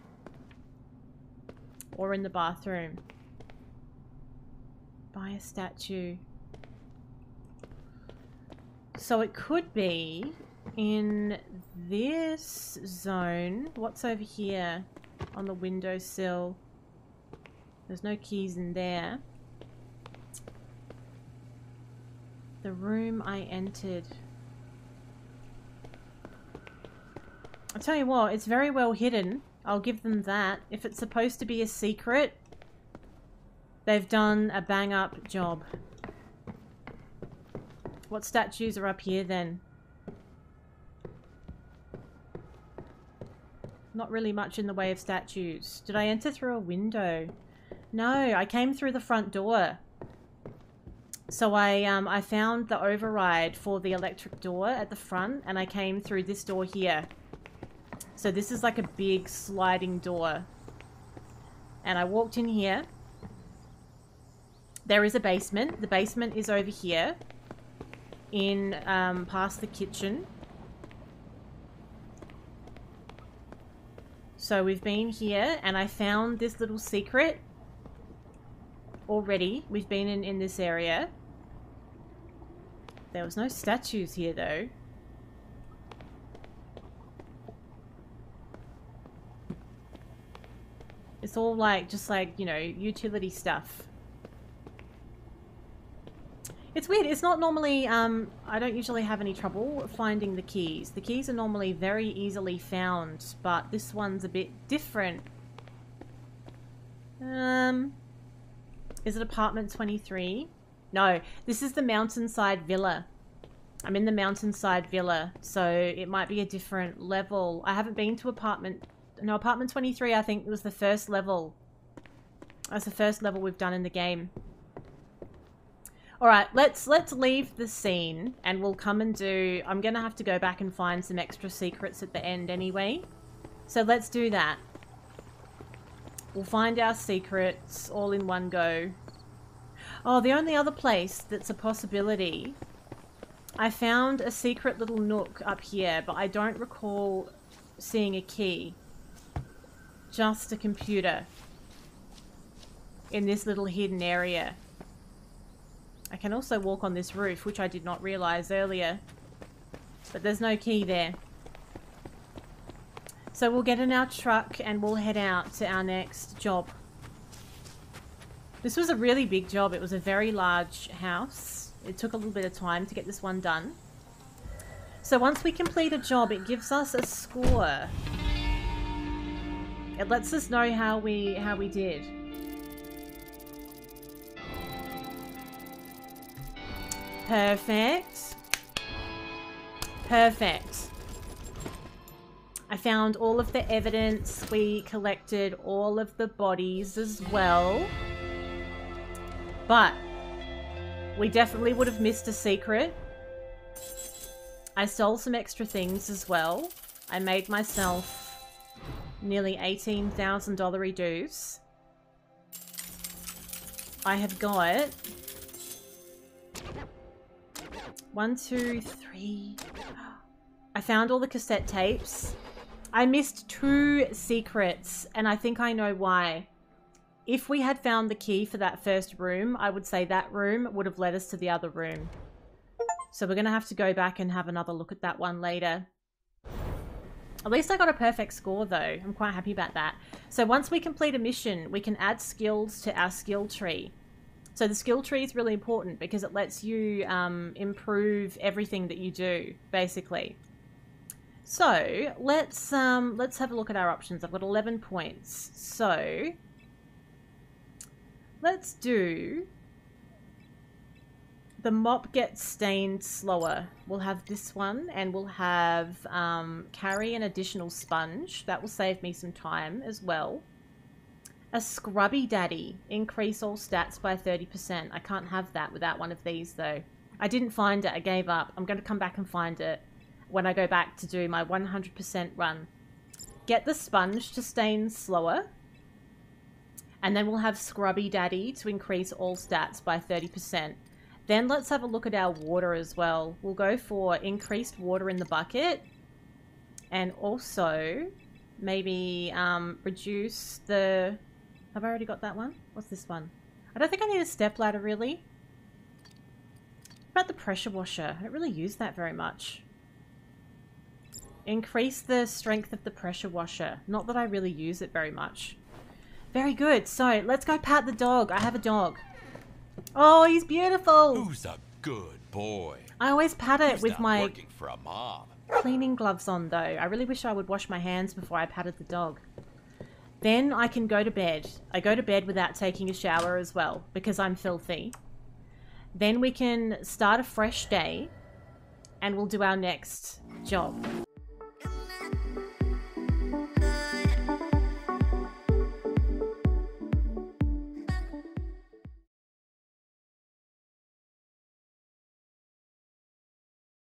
Or in the bathroom. By a statue. So it could be in this zone. What's over here on the windowsill? There's no keys in there. The room I entered. I'll tell you what, it's very well hidden. I'll give them that. If it's supposed to be a secret, they've done a bang-up job. What statues are up here then? Not really much in the way of statues. Did I enter through a window? No, I came through the front door. So I found the override for the electric door at the front, and I came through this door here. So this is like a big sliding door. And I walked in here. There is a basement. The basement is over here. In, past the kitchen. So we've been here, and I found this little secret already. We've been in this area. There was no statues here, though. It's all like, just like, you know, utility stuff. It's weird. It's not normally, I don't usually have any trouble finding the keys. The keys are normally very easily found, but this one's a bit different. Is it apartment 23? No, this is the Mountainside Villa. I'm in the Mountainside Villa, so it might be a different level. I haven't been to apartment 23, I think it was the first level. That's the first level we've done in the game. Alright, let's leave the scene and we'll come and do... I'm gonna have to go back and find some extra secrets at the end anyway. So let's do that. We'll find our secrets all in one go. Oh, the only other place that's a possibility... I found a secret little nook up here, but I don't recall seeing a key. Just a computer. In this little hidden area. I can also walk on this roof, which I did not realize earlier. But there's no key there. So we'll get in our truck and we'll head out to our next job. This was a really big job. It was a very large house. It took a little bit of time to get this one done. So once we complete a job, it gives us a score. It lets us know how we did. Perfect. Perfect. I found all of the evidence. We collected all of the bodies as well. But we definitely would have missed a secret. I stole some extra things as well. I made myself nearly $18,000 dues. I have got 1, 2, 3. I found all the cassette tapes. I missed 2 secrets, and I think I know why. If we had found the key for that first room, I would say that room would have led us to the other room. So we're going to have to go back and have another look at that one later. At least I got a perfect score though. I'm quite happy about that. So once we complete a mission, we can add skills to our skill tree. So the skill tree is really important because it lets you improve everything that you do, basically. So let's have a look at our options. I've got 11 points. So let's do the mop gets stained slower. We'll have this one, and we'll have carry an additional sponge. That will save me some time as well. A scrubby daddy. Increase all stats by 30%. I can't have that without one of these though. I didn't find it. I gave up. I'm going to come back and find it when I go back to do my 100% run. Get the sponge to stain slower. And then we'll have scrubby daddy to increase all stats by 30%. Then let's have a look at our water as well. We'll go for increased water in the bucket. And also maybe reduce the... Have I already got that one? What's this one? I don't think I need a stepladder really. What about the pressure washer? I don't really use that very much. Increase the strength of the pressure washer. Not that I really use it very much. Very good. So let's go pat the dog. I have a dog. Oh, he's beautiful. Who's a good boy? I always pat it Who's with not my working for a mom? cleaning gloves on though. I really wish I would wash my hands before I patted the dog. Then I can go to bed. I go to bed without taking a shower as well because I'm filthy. Then we can start a fresh day and we'll do our next job.